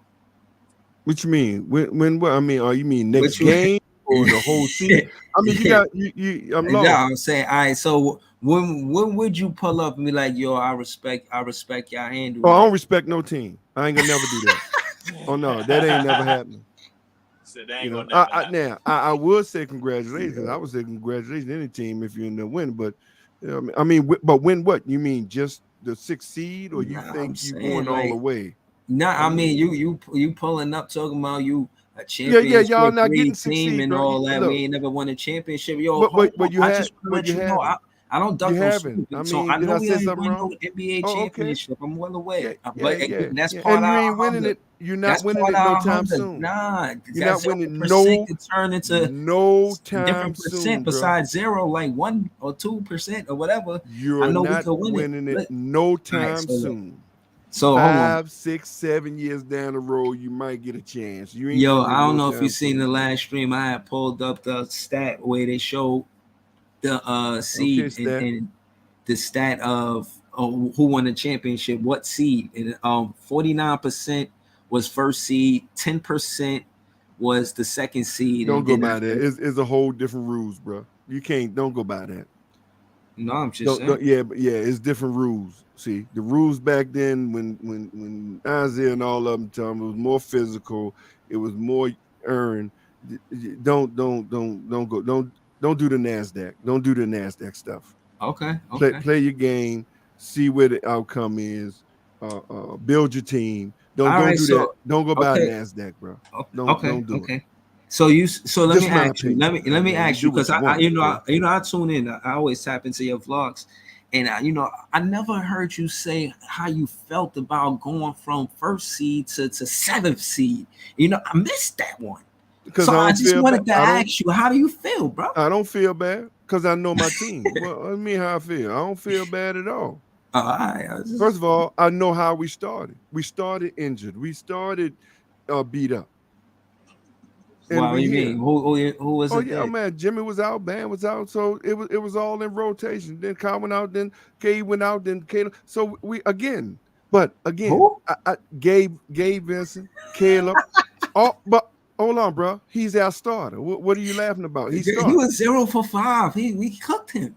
What you mean? When what? I mean, you mean next game or the whole season? I mean, you got you. I'm lost. Yeah, I'm saying, all right. So when would you pull up and be like, yo, I respect y'all handle? Oh, I don't respect no team. I ain't gonna never do that. Oh no, that ain't never happening. So that ain't gonna never happen. Now I would say congratulations. I would say congratulations to any team if you end up winning. But I mean, but win what? You mean just the 6th seed, or you think you going all the way? Nah, I mean you pulling up talking about you a championship, yeah, y'all not getting team and all that. We ain't never won a championship. Yo, but you have. I don't duck no stupid. I mean, so I know we ain't win no NBA championship. I'm well aware. That's part and you ain't winning it. You're not winning it no time soon. Nah, you're not winning no turn into no time different percent soon, besides 0, like 1 or 2% or whatever. You're not winning it no time soon. So 5, 6, 7 years down the road, you might get a chance. You ain't I don't know if you seen the last stream. I had pulled up the stat where they showed the seed and the stat of who won the championship, what seed, and 49% was first seed, 10% was the second seed. Don't go by that. It's a whole different rules, bro. You can't. Don't go by that. No, I'm just saying. It's different rules. See, the rules back then when Isaiah and all of them tell them, it was more physical. It was more earned. Don't do the NASDAQ. Don't do the NASDAQ stuff. Okay. Play your game. See where the outcome is. Build your team. Don't do that. Don't go by NASDAQ, bro. Don't do it. So let me ask you. Let me ask you, because I tune in. I always tap into your vlogs, and I never heard you say how you felt about going from first seed to 7th seed. I missed that one. So I just wanted to ask you, how do you feel, bro? I don't feel bad because I know my team. Well, I mean, how I feel. I don't feel bad at all. All right. First of all, I know how we started. We started injured. We started beat up. What do you mean? Who was it? Oh yeah, man. Jimmy was out. Bam was out. So it was all in rotation. Then Kyle went out. Then K went out. Then Caleb. So we again. I Gabe Vincent, Caleb. But hold on, bro. He's our starter. What are you laughing about? He was 0 for 5. We cooked him.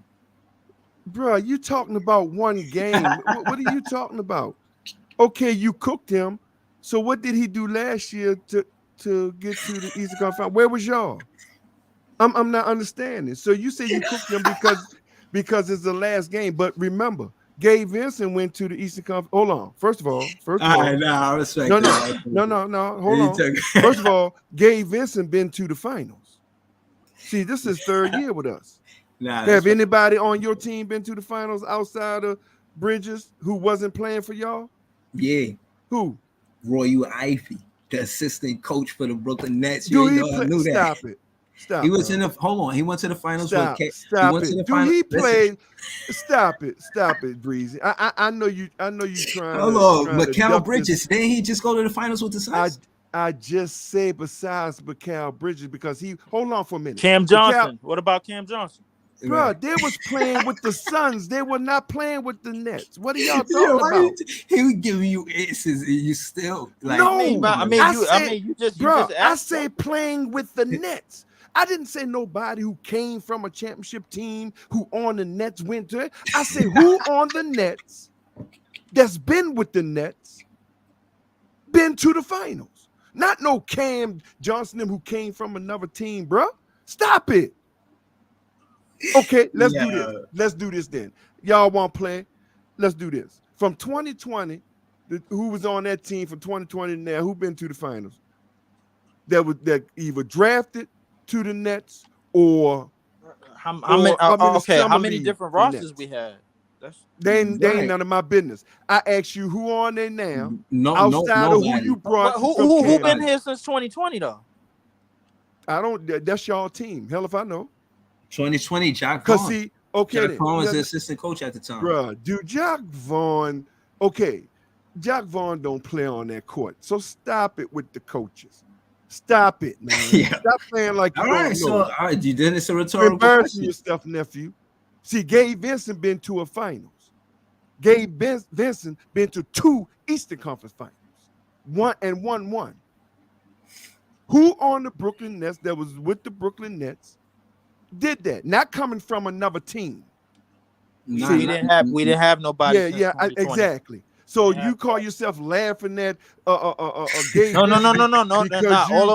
Bro, you talking about one game. What are you talking about? Okay, you cooked him. So what did he do last year to get to the Eastern Conference Final? Where was y'all? I'm not understanding. So you say you cooked him because it's the last game. But remember, Gabe Vincent went to the Eastern Conference. Hold on. First of all, I respect that. No. Hold on. First of all, Gabe Vincent been to the finals. See, this is 3rd year with us. Have anybody on your team been to the finals outside of Bridges who wasn't playing for y'all? Yeah. Who? Roy Ivey, the assistant coach for the Brooklyn Nets. I knew that. Stop. He was in the. Hold on. He went to the finals. Stop it. He played. Stop it, Breezy. I know you trying. Hold on, Mikal Bridges. Didn't he just go to the finals with the Suns? I just say besides Mikal Bridges because he. Hold on for a minute. Cam Johnson. What about Cam Johnson? Bro, they was playing with the Suns. They were not playing with the Nets. What are y'all talking about? He was giving you answers and you still like. No, you just I say playing with the Nets. I didn't say nobody who came from a championship team who on the Nets went to it. I say who on the Nets that's been with the Nets been to the finals. Not no Cam Johnson who came from another team, bro. Stop it. Okay, let's do this. Let's do this then. Y'all want to play? Let's do this. From 2020, who was on that team from 2020 now? Who been to the finals? That either drafted to the Nets or how many different rosters we had? They ain't none of my business. I ask you who on there now. Outside of who you brought. Who been here since 2020 though? I don't. That's y'all team. Hell if I know. 2020, Jacque Vaughn. Because see, okay, Jacque Vaughn was the assistant coach at the time. Bro, dude, Jacque Vaughn. Okay, Jacque Vaughn don't play on that court. So stop it with the coaches. Stop it, man. Stop playing like you don't know. All right, you did. It's a rhetorical embarrassing question. Yourself, nephew. See, Gabe Vincent been to a finals. Gabe Vincent been to 2 Eastern Conference finals. Won. Who on the Brooklyn Nets that was with the Brooklyn Nets did that? Not coming from another team. See, we didn't have nobody. Exactly. So you call yourself laughing at Gabe? No.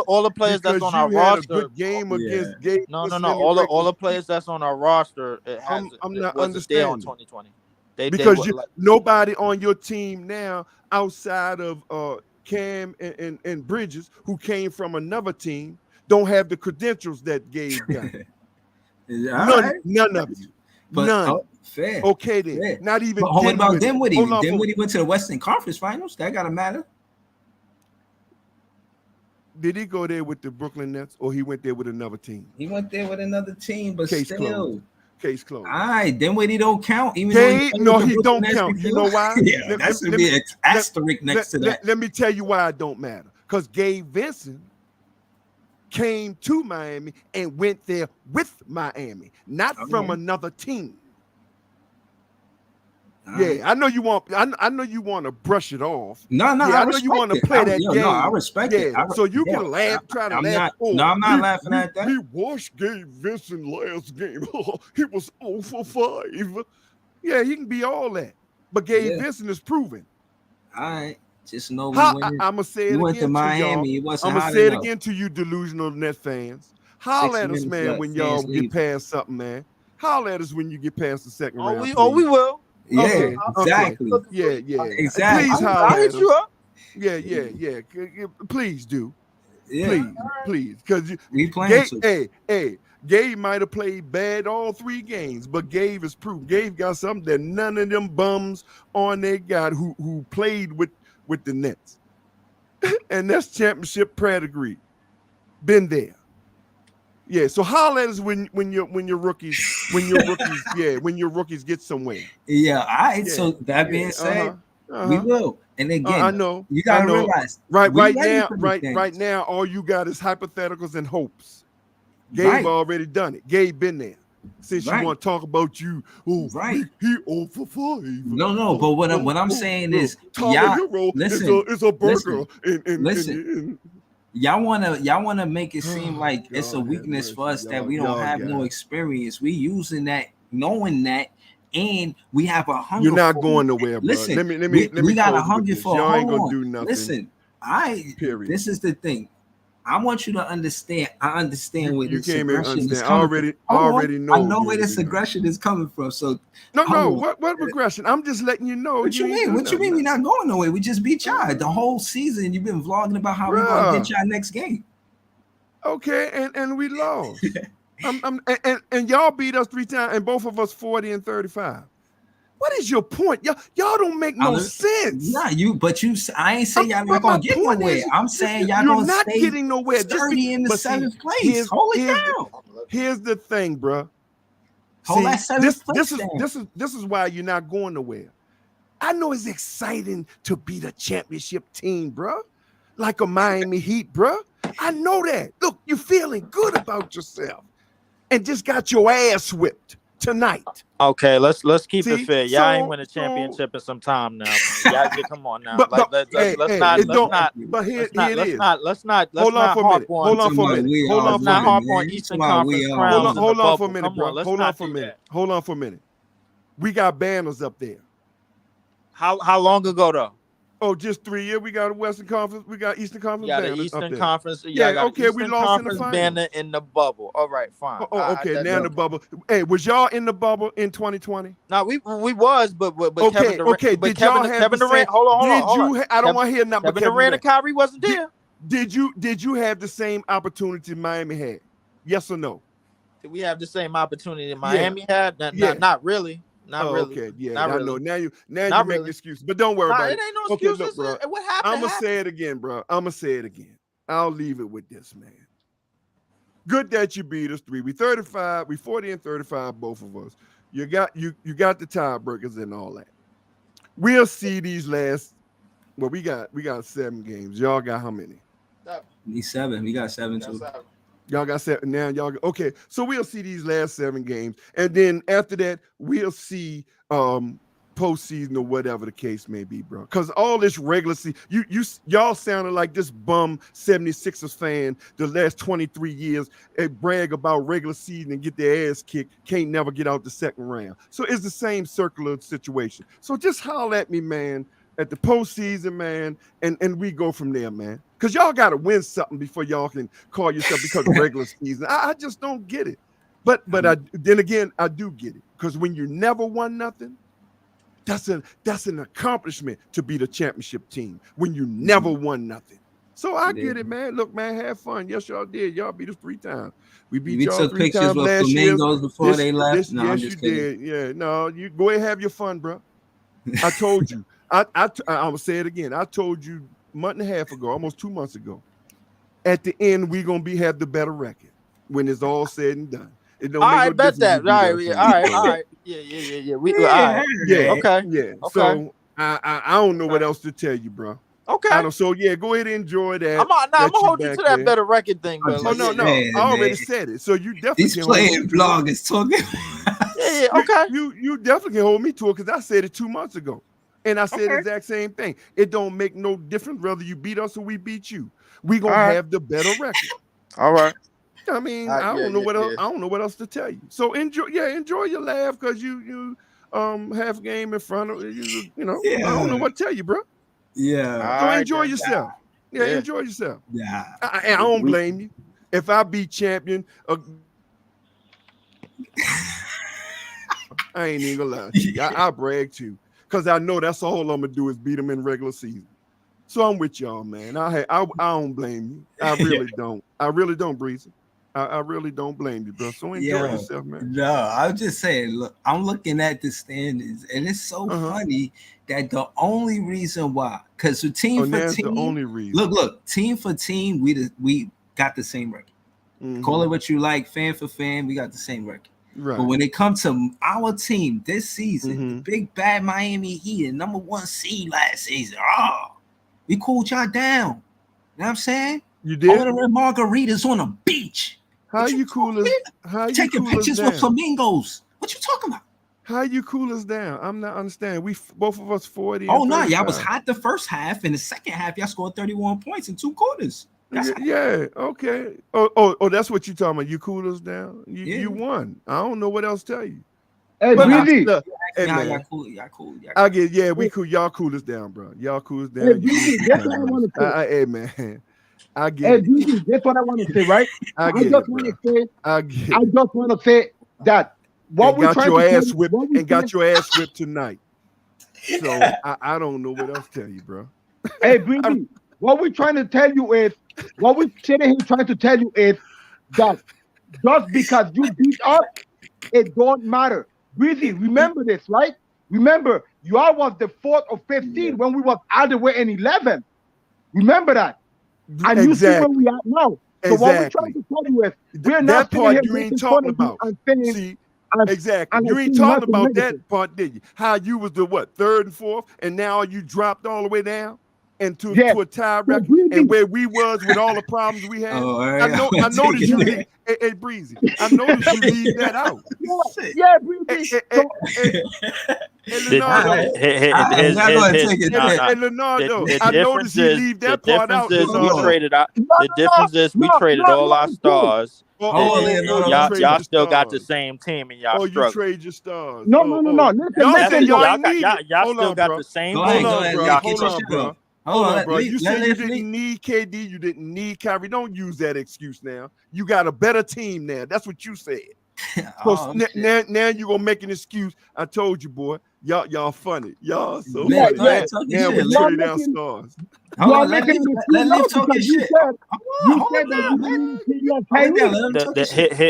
All the players that's on our roster. A good game against Gabe. No. All the players that's on our roster. I'm not understanding. There on 2020. Because nobody on your team now outside of Cam and Bridges, who came from another team, don't have the credentials that Gabe got. None of you. None. Fair. Okay then. Fair. Not even. But what about Dinwiddie? Dinwiddie went to the Western Conference Finals. That gotta matter. Did he go there with the Brooklyn Nets, or he went there with another team? He went there with another team, but Case still. Closed. Case closed. All right, Dinwiddie don't count. Even he don't count. You know why? That's gonna be an asterisk next to that. Let me tell you why it don't matter. Because Gabe Vincent came to Miami and went there with Miami, not from another team. I know you want. I know you want to brush it off. No. I know you want to play that game. No, I respect it. So you can laugh, try to laugh. I'm not laughing at that. He watched Gabe Vincent last game. He was 0 for 5. Yeah, he can be all that, but Gabe Vincent is proven. All right, just know I'm gonna say it again. Went to Miami. I'm gonna say it again to you, delusional Net fans. Holler at us, man, when y'all get past something, man. Holler at us when you get past the second round. We will. Yeah, exactly. Yeah. Exactly. Please I'll hit you up. Yeah. Please do. Yeah. Please. Because we playing. Gabe might have played bad all 3 games, but Gabe is proof. Gabe got something that none of them bums on there got who played with the Nets. And that's championship pedigree. Been there. Yeah, so holler at us when your rookies get somewhere. Yeah, all right. So that being said, we will. And again, I know you gotta realize right now, all you got is hypotheticals and hopes. Gabe already done it. Gabe been there. Since you want to talk about you, he 0 for 5. No. But what I'm saying is, listen, it's a burger. Listen. Y'all wanna make it seem like it's a weakness for us that we don't have no experience. We using that, knowing that, and we have a hunger. You're not going nowhere, bro. Listen, let me. We got a hunger for. Y'all ain't gonna do nothing. Listen, period. This is the thing. I want you to understand. I understand where this aggression is coming from. I already know. I know where this aggression is coming from. So no. What aggression? I'm just letting you know. What you mean? What you mean? We're not going nowhere. We just beat y'all the whole season. You've been vlogging about how we're gonna get y'all next game. Okay, and we lost. and y'all beat us 3 times, and both of us 40 and 35. What is your point? Y'all don't make no sense. Nah, I ain't saying y'all not gonna get nowhere. I'm saying y'all gonna not getting nowhere. 30 in the 7th place. Hold it down. Here's the thing, bro. Hold that 7th place. This is why you're not going nowhere. I know it's exciting to beat a championship team, bro. Like a Miami Heat, bro. I know that. Look, you're feeling good about yourself. and just got your ass whipped tonight. Okay, let's keep it fair. Y'all ain't win a championship in some time now, man. Y'all, come on now. But let's not hold on for a minute. Hold on for a minute. Hold on for a minute. Harp on Eastern Conference crowns. Hold on for a minute, bro. Hold on for a minute. Hold on for a minute. We got banners up there. How long ago though? Oh, just 3 years. We got a Western Conference. We got Eastern Conference. Yeah, the Eastern Conference. Yeah, okay. We lost in the final. Banner in the bubble. All right, fine. Oh, okay. Now in the bubble. Hey, was y'all in the bubble in 2020? No, we was, but okay, Kevin Durant, okay. but did y'all have Kevin Durant? Hold on. I don't want to hear nothing. Kevin Durant and Kyrie wasn't there. Did you have the same opportunity Miami had? Yes or no? Did we have the same opportunity Miami had? Not really. Not really. Okay, yeah, not I really. know. Now you really. make excuses, but don't worry about it. It ain't no excuses. Look, bro, what happened? I'm gonna say it again, bro. I'm gonna say it again. I'll leave it with this, man. Good that you beat us 3. We 35. We 40 and 35, both of us. You got the tiebreakers and all that. We'll see these last. Well, we got 7 games. Y'all got how many? 7. We got 7 too. Y'all got 7 now. Okay. So we'll see these last 7 games, and then after that, we'll see postseason or whatever the case may be, bro. Because all this regular season, y'all sounded like this bum 76ers fan the last 23 years and brag about regular season and get their ass kicked, can't never get out the second round. So it's the same circular situation. So just holler at me, man, at the postseason, man, and we go from there, man. Because y'all got to win something before y'all can call yourself because of regular season. I just don't get it. But then again, I do get it. Because when you never won nothing, that's an accomplishment to be the championship team when you never won nothing. So I get it, man. Look, man, have fun. Yes, y'all did. Y'all beat us 3 times. We beat y'all 3 times last year. Before they left. No, yes, you did. Yeah, no, you go ahead and have your fun, bro. I told you. I'm gonna say it again. I told you a month and a half ago, almost 2 months ago. At the end, we're gonna have the better record when it's all said and done. It don't I make no bet that. All right. Yeah. Yeah. Okay. Yeah. Okay. So I don't know what else to tell you, bro. Okay. So yeah, go ahead and enjoy that. I'm gonna hold you to that better record thing, but no. I already said it. So you definitely these playing blog is talking. Yeah. Okay. You definitely can hold me to it because I said it 2 months ago. And I said the exact same thing. It don't make no difference whether you beat us or we beat you. We gonna have the better record. All right. I mean, I don't know what else. I don't know what else to tell you. So enjoy your laugh because you have a game in front of you. You know, I don't know what to tell you, bro. Yeah. So enjoy yourself. Yeah, enjoy yourself. Yeah. I don't blame you. If I be champion, I ain't even gonna lie to you. I brag too. Because I know that's all I'm gonna do is beat them in regular season. So I'm with y'all, man. I don't blame you. I really don't. I really don't, Breezy. I really don't blame you, bro. So enjoy yourself, man. No, I'm just saying, look, I'm looking at the standings, and it's so funny that the only reason why, because the team for team, the only reason. Look, team for team, we got the same record. Call it what you like, fan for fan, we got the same record. Right. But when it comes to our team this season, the big bad Miami Heat, number 1 seed last season, we cooled y'all down. You know what I'm saying? You did? Ordering margaritas on a beach. How you cool us? How you taking cool pictures with flamingos? What you talking about? How you cool us down? I'm not understanding. We both of us 40. Oh no, y'all was hot the first half. In the second half, y'all scored 31 points in 2 quarters. Okay. Oh, that's what you talking about. You cool us down. You won. I don't know what else to tell you. Hey, Breezy. Y'all cool. I get we cool. Y'all cool us down, bro. Y'all cool us down. Hey, Breezy, that's what I want to say. Hey, man. I get it. Breezy, that's what I want to say, right? I just want to say that what we got your ass whipped and got your ass whipped tonight. So I don't know what else to tell you, bro. Hey, Breezy, what we're trying to tell you is, what we're sitting here trying to tell you is that just because you beat us, it don't matter. Breezy, remember this, right? Remember, y'all was the 4th or 5th seed when we was all the way in 11th. Remember that. And you see where we are now. So what we're trying to tell you is, we're not that part you ain't talking about. See, exactly. You ain't talking about that part, did you? How you was the 3rd and 4th, and now you dropped all the way down? and to a tie record, and where we was with all the problems we had. I noticed you leave. Hey, Breezy, I noticed you leave that out. Yeah, Breezy. And Leonardo, I noticed you leave that part out. The difference is we traded all our stars. Y'all still got the same team and y'all you trade your stars. No. Listen, y'all still got the same team. Hold on, bro. You said you didn't need KD, you didn't need Kyrie. Don't use that excuse now. You got a better team now. That's what you said. So now you're gonna make an excuse. I told you, boy. Y'all funny. Y'all so funny. Now we trade our stars. Let Liv talk his shit.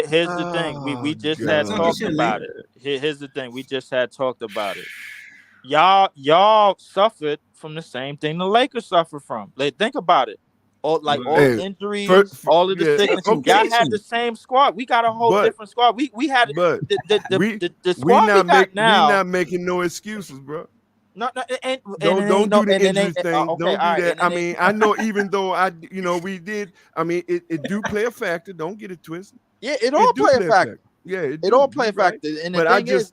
Here's the thing. We just had talked about it. Here's the thing. We just had talked about it. Y'all suffered from the same thing the Lakers suffered from. Like, think about it. All the injuries, all of the sickness. Y'all had the same squad. We got a whole different squad. We had the squad we got now. We not making no excuses, bro. No, don't do the injury thing. Don't do that. I mean, I know even though we did. I mean, it do play a factor. Don't get it twisted. Yeah, it all play a factor. Yeah, it all play a factor. And but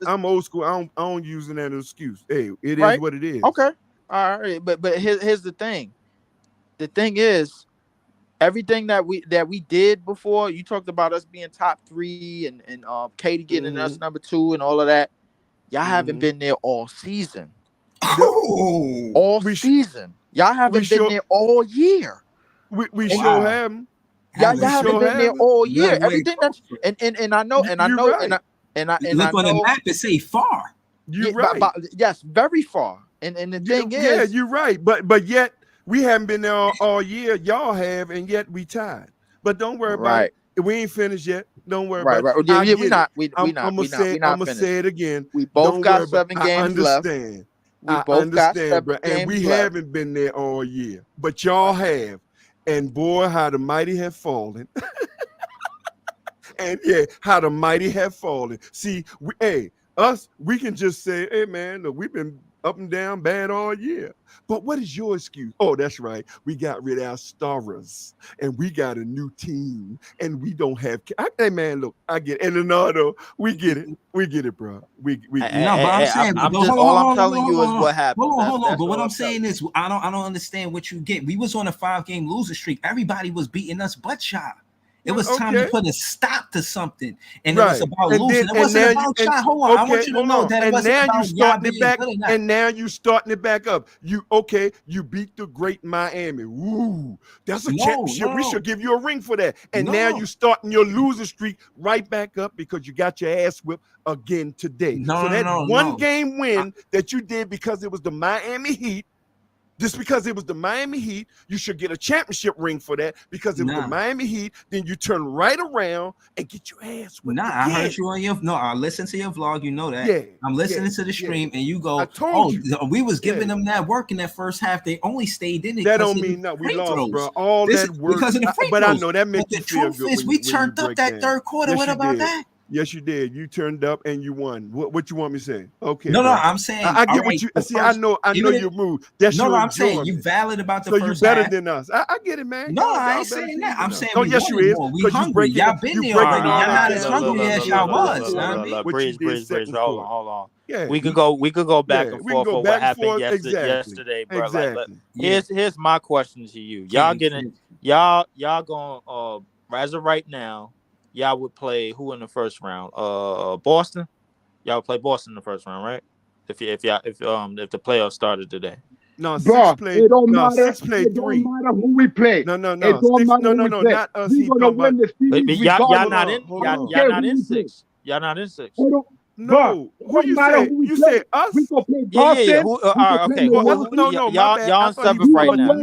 I'm old school. I don't use that as an excuse. Hey, it is what it is. Okay, all right. But here's the thing. The thing is, everything that we did before, you talked about us being top 3 and Katie getting us number 2 and all of that. Y'all haven't been there all season. Season. Y'all haven't been there all year. We sure haven't. Y'all haven't been there all year. Everything that's and I know and I know right. and I look on the map and say far. You're right. Yes, very far. And the thing is, you're right. But yet we haven't been there all year. Y'all have, and yet we tied. But don't worry about it. We ain't finished yet. Don't worry about it. Yeah, we're not. I'm gonna say it again. We both got 7 games left. I understand, bro. And we haven't been there all year, but y'all have. And boy, how the mighty have fallen. And how the mighty have fallen. See, we can just say, hey, man, look, we've been up and down bad all year. But what is your excuse? Oh, that's right. We got rid of our stars and we got a new team and we don't have. Hey, man, look, I get it. And Leonardo, we get it. We get it, bro. We but I'm saying, all I'm telling you is what happened. Hold on. But what I'm saying is, I don't understand what you get. We was on a 5-game loser streak. Everybody was beating us butt shot. It was time to put a stop to something, and it was about losing. It wasn't about shot. Hold on, I want you to know that it wasn't about y'all being good or not. And now you starting it back up. You beat the great Miami. Ooh, that's a championship. We should give you a ring for that. And now you starting your losing streak right back up because you got your ass whipped again today. One game win that you did because it was the Miami Heat. Just because it was the Miami Heat, you should get a championship ring for that. Because it was the Miami Heat, then you turn right around and get your ass whipped. I heard you on your. I listened to your vlog. You know that. Yeah, I'm listening to the stream, and you go. I told you. We was giving them that work in that first half. They only stayed in it. That don't mean nothing. We lost, bro. All that work because of the free throws. But I know that makes you feel good. The truth is, we turned up that third quarter. What about that? Yes, you did. You turned up and you won. What you want me to say? Okay. No, I'm saying I get what you see. I know your move. That's I'm saying you valid about the first half. So you better than us. I get it, man. No, I ain't saying that. I'm saying yes, you is. We hungry. Y'all been there already. Y'all not as hungry as y'all was. Breeze. Hold on. Yeah, we could go back and forth for what happened yesterday, bro. Exactly. Here's my question to you. Y'all going as of right now. Y'all would play who in the first round? Boston. Y'all would play Boston in the first round, right? If the playoffs started today. No, it don't matter. It don't matter who we play. No. It don't matter not us. We're gonna win the series. Y'all not in 6. Y'all not in 6. No, who you say? You say us? We gonna play Boston. Okay. Y'all in 7th right now.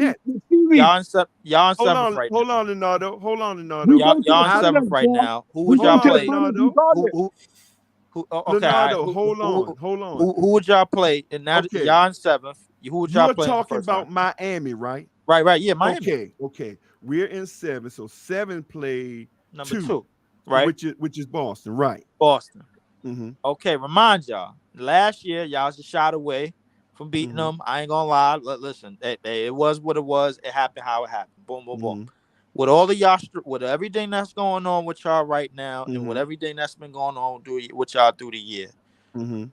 Y'all in 7th right now. Hold on, Leonardo. Y'all in 7th right now. Who would y'all play? Leonardo, hold on. Who would y'all play? And now y'all in 7th. Who would y'all play? You're talking about Miami, right? Right. Yeah, Miami. Okay. We're in 7, so 7 played number 2, right? Which is Boston, right? Boston. Mm-hmm. Okay, remind y'all. Last year, y'all was a shot away for beating them. I ain't gonna lie. Listen, it was what it was. It happened how it happened. Boom, boom, boom. With all of y'all, with everything that's going on with y'all right now, and with everything that's been going on with y'all through the year,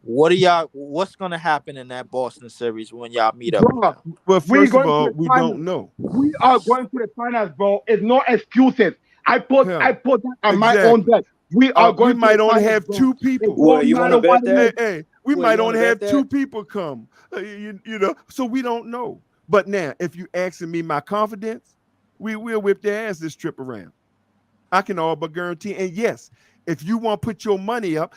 what's gonna happen in that Boston series when y'all meet up? Well, first of all, we don't know. We are going to the finals, bro. It's no excuses. I put that on my own bet. We are going. We might only have 2 people. Well, you want to bet that? Hey, we might only have 2 people come. You know, so we don't know. But now, if you asking me my confidence, we will whip their ass this trip around. I can all but guarantee. And yes, if you want to put your money up,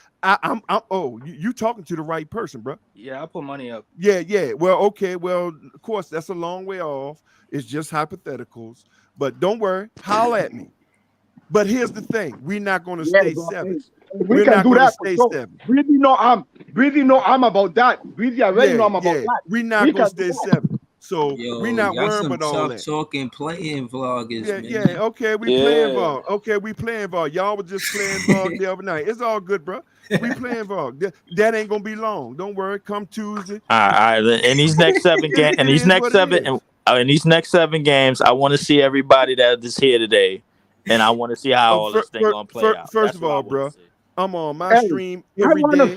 you talking to the right person, bro. Yeah, I put money up. Yeah. Well, okay. Well, of course, that's a long way off. It's just hypotheticals. But don't worry, holler at me. But here's the thing: we're not going to stay 7. We can do that. Stay 7. Breezy know I'm about that. Breezy already know I'm about that. We're not going to stay 7. So we're not worrying about all that. Talking playing vloggers. Yeah. Okay, we playing vlog. Okay, we playing vlog. Y'all was just playing vlog the other night. It's all good, bro. We playing vlog. That ain't gonna be long. Don't worry. Come Tuesday. All right. In these next 7 games, in these next 7 games, I want to see everybody that is here today, and I want to see how all this thing gonna play out. First of all, bro, I'm on my stream every day.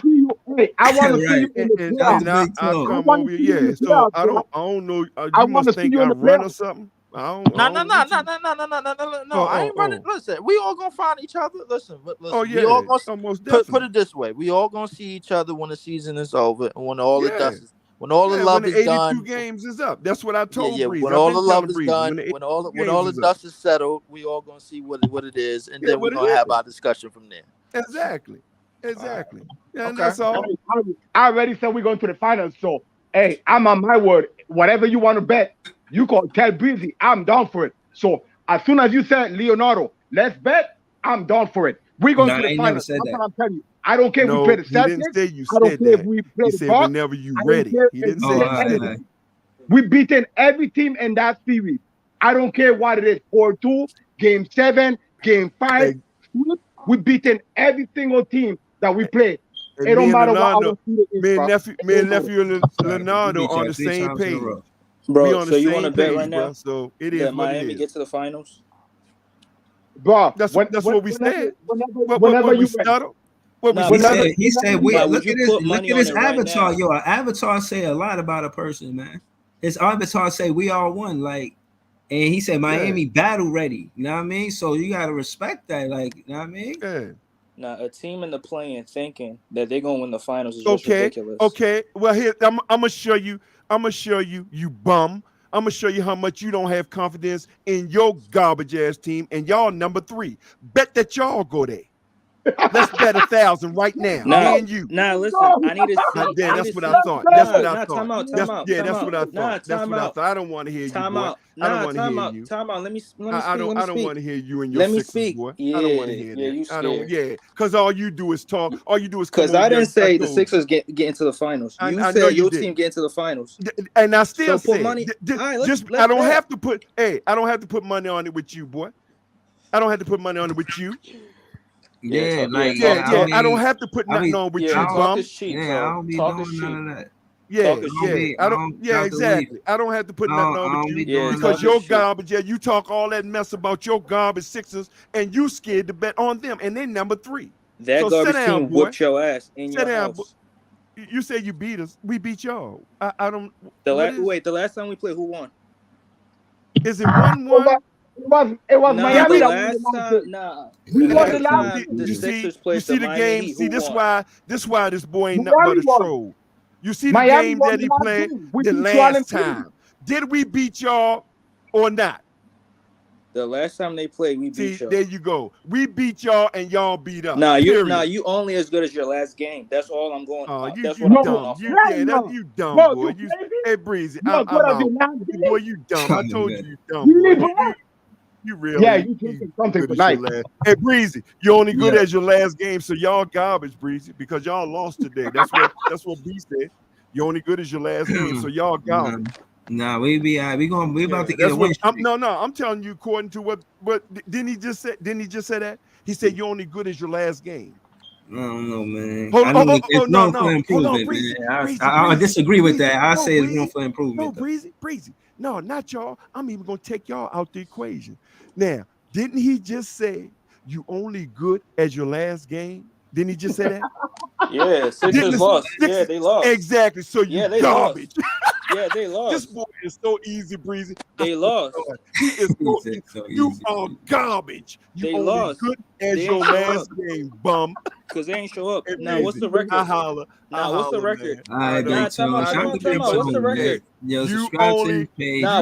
I want to see you in the playoffs. And I'll come over here. Yeah, so I don't know. You must think I run or something. No. I ain't running. Listen, we all gonna find each other. Listen. We all gonna put it this way: we all gonna see each other when the season is over and when all the dust is. When all the love is done, 82 games is up. That's what I told Breeze. When all the love is done, when all the dust is settled, we all gonna see what it is, and then we're gonna have our discussion from there. Exactly. And that's all. I already said we're going to the finals. So, hey, I'm on my word. Whatever you want to bet, you can tell Breezy. I'm down for it. So, as soon as you said, Leonardo, let's bet, I'm down for it. We're going to the finals. That's what I'm telling you. I don't care if we play the Celtics. He didn't say you said that. He said whenever you ready. He didn't say that. We've beaten every team in that series. I don't care what it is. 4-2, Game 7, Game 5. We've beaten every single team that we play. It don't matter what me and nephew Leonardo on the same page. Bro, so you want to bet right now? So it is that Miami get to the finals? Bro, that's what we said. Whenever you stutter. He said, wait, look at this avatar. Yo, an avatar say a lot about a person, man. His avatar say we all won, like, and he said Miami battle ready. You know what I mean? So you gotta respect that, like, you know what I mean? Yeah. Now, a team in the play-in thinking that they're gonna win the finals is just ridiculous. Okay. Well, here I'm gonna show you. You bum. I'm gonna show you how much you don't have confidence in your garbage ass team, and y'all number 3. Bet that y'all go there. Let's bet 1,000 right now. Me and you. Nah, listen. I need to see. That's what I thought. That's what I thought. Time out. That's what I thought. That's what I thought. I don't want to hear you, boy. I don't want to hear you. Time out. Let me speak. I don't want to hear you and your Sixers, boy. I don't want to hear that. Yeah, because all you do is talk. All you do is because I didn't say the Sixers get into the finals. You said your team get into the finals. And I still say money. I don't have to put. Hey, I don't have to put money on it with you, boy. I don't have to put money on it with you. Yeah, I don't have to put nothing on with you, bum. I don't be doing none of that. Exactly. I don't have to put nothing on with you because your garbage. Yeah, you talk all that mess about your garbage Sixers, and you scared to bet on them, and they number 3. That so garbage team whooped your ass in your house. You say you beat us. We beat y'all. I don't. The last time we played, who won? Is it 1-1? It was Miami. We won the last time. You see the game. See this why this boy ain't nothing but a troll. You see the game that he played the last time. Did we beat y'all or not? The last time they played, we beat y'all. There you go. We beat y'all and y'all beat us. You only as good as your last game. That's all I'm going. That's what I'm going off. You dumb boy. Hey Breezy, I'm out. Boy, you dumb. I told you dumb. Boy. You really? Yeah, you drinking something tonight. Hey Breezy, you're only good as your last game, so y'all garbage, Breezy, because y'all lost today. That's what B said. You're only good as your last game, so y'all garbage. Nah, we about to get a win. I'm telling you, according to what didn't he just say that? He said you're only good as your last game. I don't know, man. Hold on, Breezy. I disagree with that. I say it's room for improvement. No, Breezy. No, not y'all. I'm even gonna take y'all out the equation. Now, didn't he just say you only good as your last game? Didn't he just say that? Yeah, Sixers lost. Yeah, they lost. Exactly. So you garbage. Yeah, they lost. This boy is so easy, Breezy. They lost. He is so easy. You are garbage. You they only lost. Good as your last game, bum. Because they ain't show up. Now, what's the record? What's the record? What's the record? You only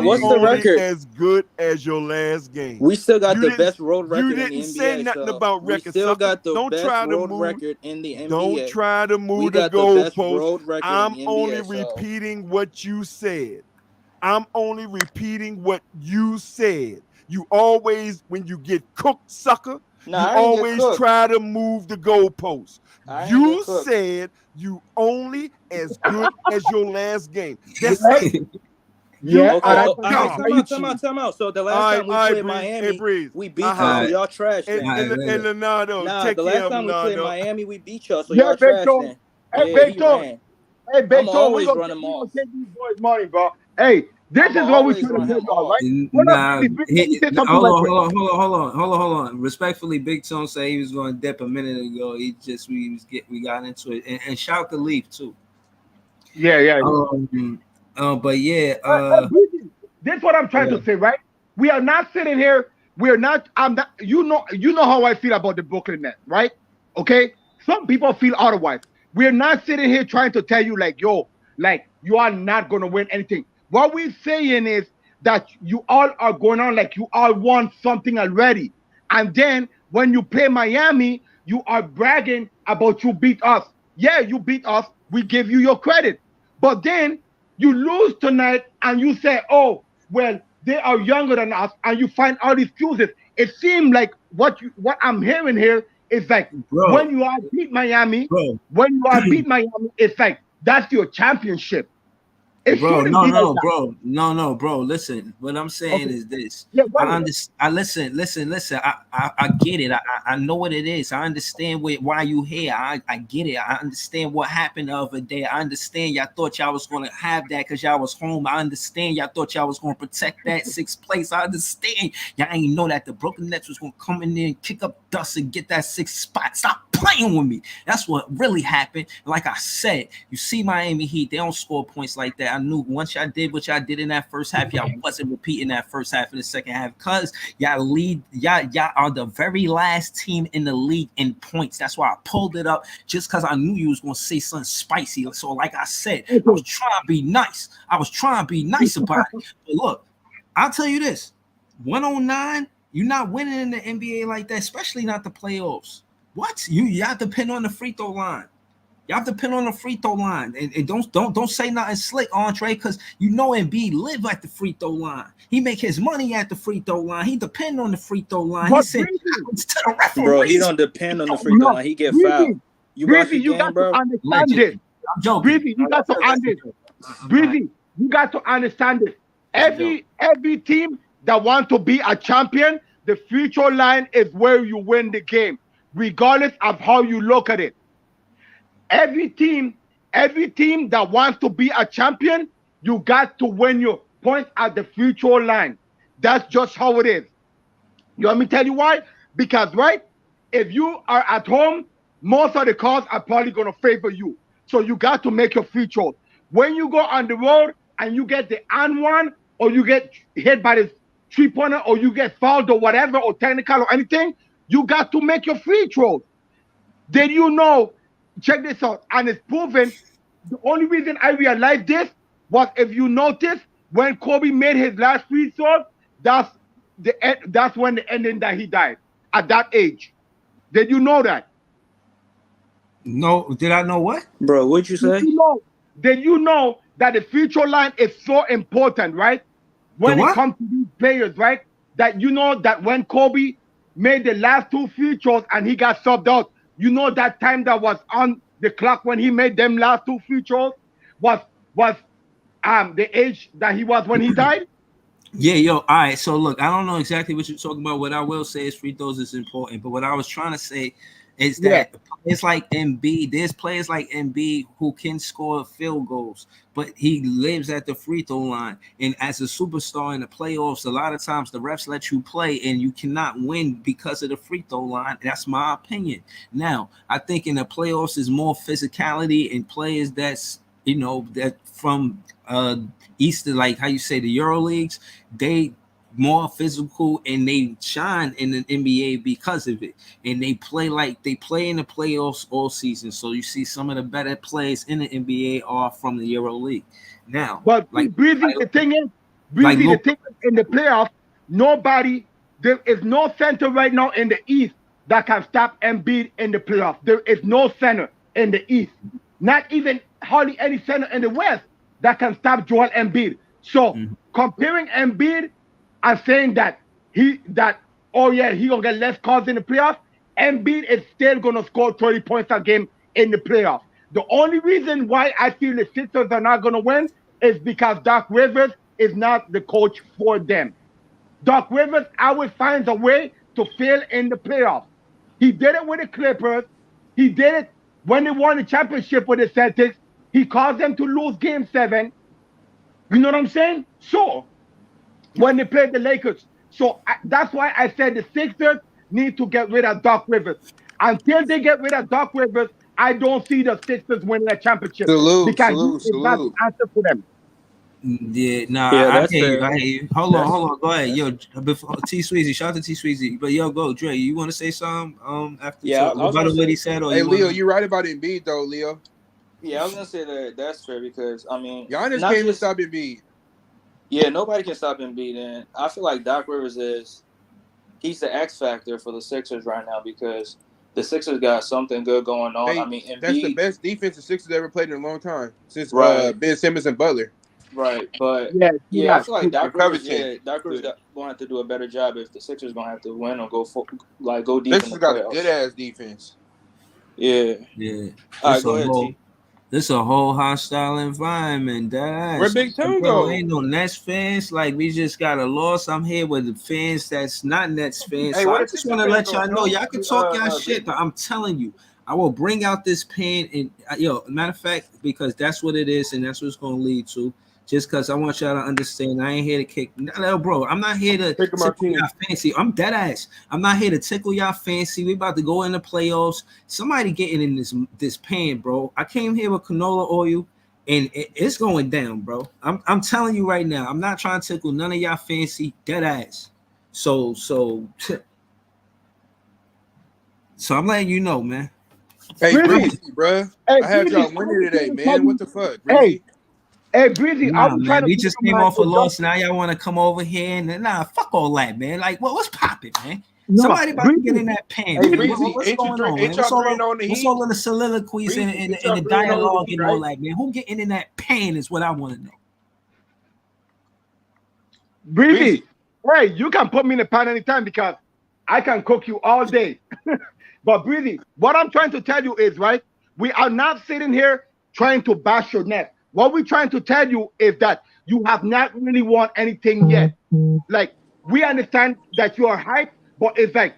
what's the record? As good as your last game. We still got the best road record in the NBA. You didn't say nothing about record. We still got the best road record in the NBA. Don't try to move the goalpost. I'm only repeating what you said. I'm only repeating what you said. You always, when you get cooked, sucker, you always try to move the goalpost. You said you only as good as your last game. That's it. Yeah. Time out. So the last time we played Miami, we beat y'all. So y'all trash. And Leonardo, the last time we played Miami, we beat y'all. So y'all trash. Hey, Big Tom, we gonna take these boys' money, bro. Hey, this is what we should have done, right? Hold on. Respectfully, Big Tom said he was going to dip a minute ago. We got into it, and shout the Leaf too. Yeah. But yeah, this is what I'm trying to say, right? We are not sitting here. We're not. I'm not. You know how I feel about the Brooklyn Nets, right? Okay. Some people feel otherwise. We're not sitting here trying to tell you like, yo, like you are not gonna win anything. What we're saying is that you all are going on like you all won something already, and then when you play Miami, you are bragging about you beat us. Yeah, you beat us. We give you your credit, but then you lose tonight and you say, oh, well, they are younger than us, and you find all these excuses. It seems like what I'm hearing here is like, when you are beat Miami, it's like that's your championship. Bro. Listen, what I'm saying is this. Yeah, I listen. I get it. I know what it is. I understand why you here. I get it. I understand what happened the other day. I understand y'all thought y'all was gonna have that because y'all was home. I understand y'all thought y'all was gonna protect that sixth place. I understand y'all ain't know that the Brooklyn Nets was gonna come in there and kick up dust and get that sixth spot. Stop playing with me. That's what really happened. Like I said, you see Miami Heat, they don't score points like that. I knew once y'all did what y'all did in that first half, y'all wasn't repeating that first half in the second half because y'all are the very last team in the league in points. That's why I pulled it up just because I knew you was gonna say something spicy. So like I said, I was trying to be nice. About it. But look, I'll tell you this: 109, you're not winning in the NBA like that, especially not the playoffs. What? You have to depend on the free throw line. You have to depend on the free throw line. And don't say nothing slick, Andre, because you know Embiid live at the free throw line. He make his money at the free throw line. He depend on the free throw line. He said to the referees. Bro, he don't depend on the free throw line. He get fouled. You got to understand this. Breezy, you got to understand. Breezy, you got to understand this. Every team that want to be a champion, the future line is where you win the game, regardless of how you look at it. Every team that wants to be a champion, you got to win your points at the future line. That's just how it is. You want me to tell you why? Because, right, if you are at home, most of the calls are probably going to favor you. So you got to make your free throws. When you go on the road and you get the and one, or you get hit by the three-pointer, or you get fouled or whatever, or technical or anything, you got to make your free throws. Did you know? Check this out, and it's proven. The only reason I realized this was, if you notice, when Kobe made his last free throw, that's when the ending that he died at that age. Did you know that? No, did I know what? Bro, what'd you say? Did you know that the future line is so important, right? When it comes to these players, right? That you know that when Kobe made the last two free throws and he got subbed out, you know that time that was on the clock when he made them last two free throws was the age that he was when he died? Yeah, yo, all right. So look, I don't know exactly what you're talking about. What I will say is free throws is important, but what I was trying to say is that it's like Embiid. There's players like Embiid who can score field goals, but he lives at the free throw line. And as a superstar in the playoffs, a lot of times the refs let you play and you cannot win because of the free throw line. That's my opinion. Now, I think in the playoffs is more physicality and players that's that from Eastern, like how you say the Euro leagues, they more physical and they shine in the NBA because of it. And they play in the playoffs all season. So you see some of the better players in the NBA are from the Euro League. Now, but the thing is, in the playoffs, there is no center right now in the East that can stop Embiid in the playoffs. There is no center in the East. Not even hardly any center in the West that can stop Joel Embiid. So comparing Embiid and saying that he gonna get less calls in the playoffs, Embiid is still gonna score 30 points a game in the playoffs. The only reason why I feel the Sixers are not gonna win is because Doc Rivers is not the coach for them. Doc Rivers always finds a way to fail in the playoffs. He did it with the Clippers. He did it when they won the championship with the Celtics. He caused them to lose Game 7. You know what I'm saying? So, when they played the Lakers. So, that's why I said the Sixers need to get rid of Doc Rivers. Until they get rid of Doc Rivers, I don't see the Sixers winning a championship. Because he's not the answer for them. Yeah, I hear you. Hold on. Go ahead. Yo, before T Sweezy, shout out to T Sweezy. But yo, go, Dre, you want to say something after about what he said? Or hey, Leo, you're right about Embiid, though, Leo. Yeah, I was going to say that's fair because, I mean... Giannis can't even stop Embiid. Yeah, nobody can stop Embiid. And I feel like Doc Rivers he's the X factor for the Sixers right now because the Sixers got something good going on. I mean, Embiid, that's the best defense the Sixers ever played in a long time since Ben Simmons and Butler. Right, but I feel like Doc Rivers going to have to do a better job if the Sixers going to have to win or go deep. Sixers got a good ass defense. Yeah. All right, go ahead, T. This a whole hostile environment. Where Big Tom go? Ain't no Nets fans. Like we just got a loss. I'm here with the fans that's not Nets fans. Hey, so I just want to let y'all know y'all can talk y'all shit, but I'm telling you, I will bring out this pen and matter of fact, because that's what it is and that's what it's gonna lead to. Just because I want y'all to understand, I ain't here to kick. No, bro, I'm not here to tickle y'all fancy. I'm dead ass. I'm not here to tickle y'all fancy. We about to go in the playoffs. Somebody getting in this pan, bro. I came here with canola oil, and it's going down, bro. I'm telling you right now. I'm not trying to tickle none of y'all fancy. Dead ass. So I'm letting you know, man. Hey, Breezy, bro. I had y'all winning today, man. What the fuck, Breezy? Hey, Breezy, we just came off a loss. Now y'all want to come over here and fuck all that, man. Like, what's popping, man? Somebody about to get in that pan. Hey, Breezy, what's going on, man? What's all in the soliloquies and the dialogue and all that, man? Who getting in that pan is what I want to know. Breezy, hey, you can put me in the pan anytime because I can cook you all day. But Breezy, what I'm trying to tell you is, right, we are not sitting here trying to bash your net. What we're trying to tell you is that you have not really won anything yet. Like, we understand that you are hyped, but it's like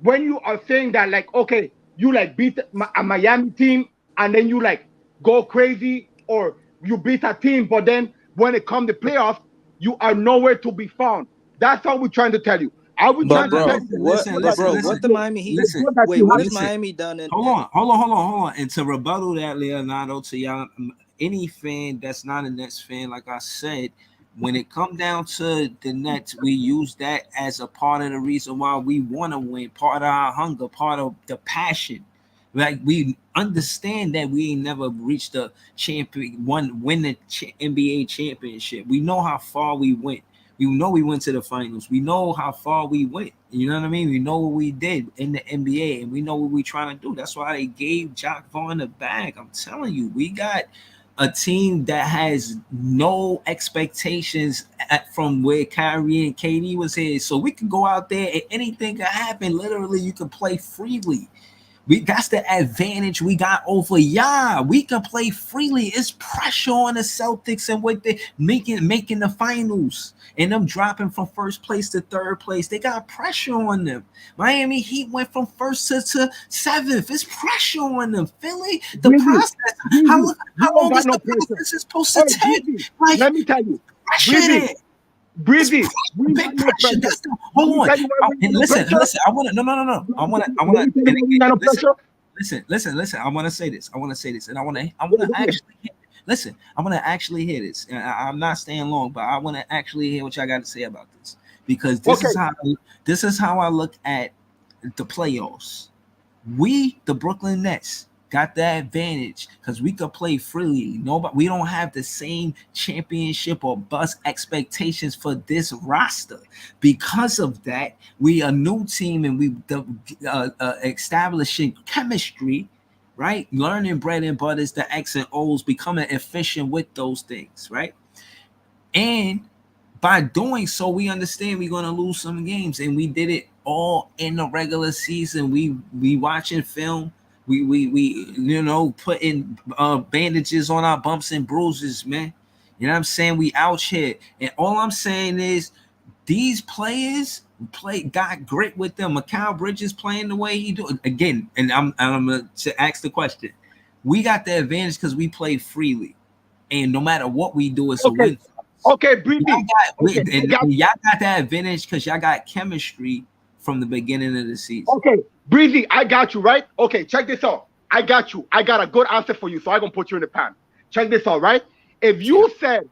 when you are saying that, like, okay, you like beat a Miami team and then you like go crazy, or you beat a team, but then when it comes to playoffs, you are nowhere to be found. That's what we're trying to tell you. Are we trying to tell you? Listen, what the Miami Heat? Wait, what has Miami done? Hold on. And to rebuttal that, Leonardo, to y'all. Any fan that's not a Nets fan, like I said, when it comes down to the Nets, we use that as a part of the reason why we want to win, part of our hunger, part of the passion. Like we understand that we ain't never reached the win the NBA championship. We know how far we went. We know we went to the finals. We know how far we went. You know what I mean? We know what we did in the NBA, and we know what we're trying to do. That's why they gave Jacque Vaughn the bag. I'm telling you, we got a team that has no expectations from where Kyrie and KD was here. So we can go out there and anything can happen. Literally, you can play freely. That's the advantage we got over y'all. We can play freely. It's pressure on the Celtics and what they making the finals and them dropping from first place to third place. They got pressure on them. Miami Heat went from first to seventh. It's pressure on them. Philly, the process. How long is the process supposed to take? Like, let me tell you, Breezy. Big pressure. That's the, hold on. And listen. I want to. No. I want to. Listen. I want to say this. And I want to actually. Listen. I want to actually hear this. And I'm not staying long, but I want to actually hear what y'all got to say about this, because this is how I look at the playoffs. We, the Brooklyn Nets, got the advantage because we could play freely. We don't have the same championship or bust expectations for this roster. Because of that, we a new team and we establishing chemistry, right? Learning bread and butter is the X and O's, becoming efficient with those things, right? And by doing so, we understand we're going to lose some games, and we did it all in the regular season. We watching film. We putting bandages on our bumps and bruises, man. You know what I'm saying? We out here. And all I'm saying is these players got grit with them. Mikal Bridges playing the way he do. Again, and I'm going to ask the question. We got the advantage because we play freely. And no matter what we do, it's a win. Okay, Breezy. Y'all got that advantage because y'all got chemistry from the beginning of the season. Okay. Breezy, I got you, right? Okay, check this out. I got you. I got a good answer for you, so I'm going to put you in the pan. Check this out, right? If you sat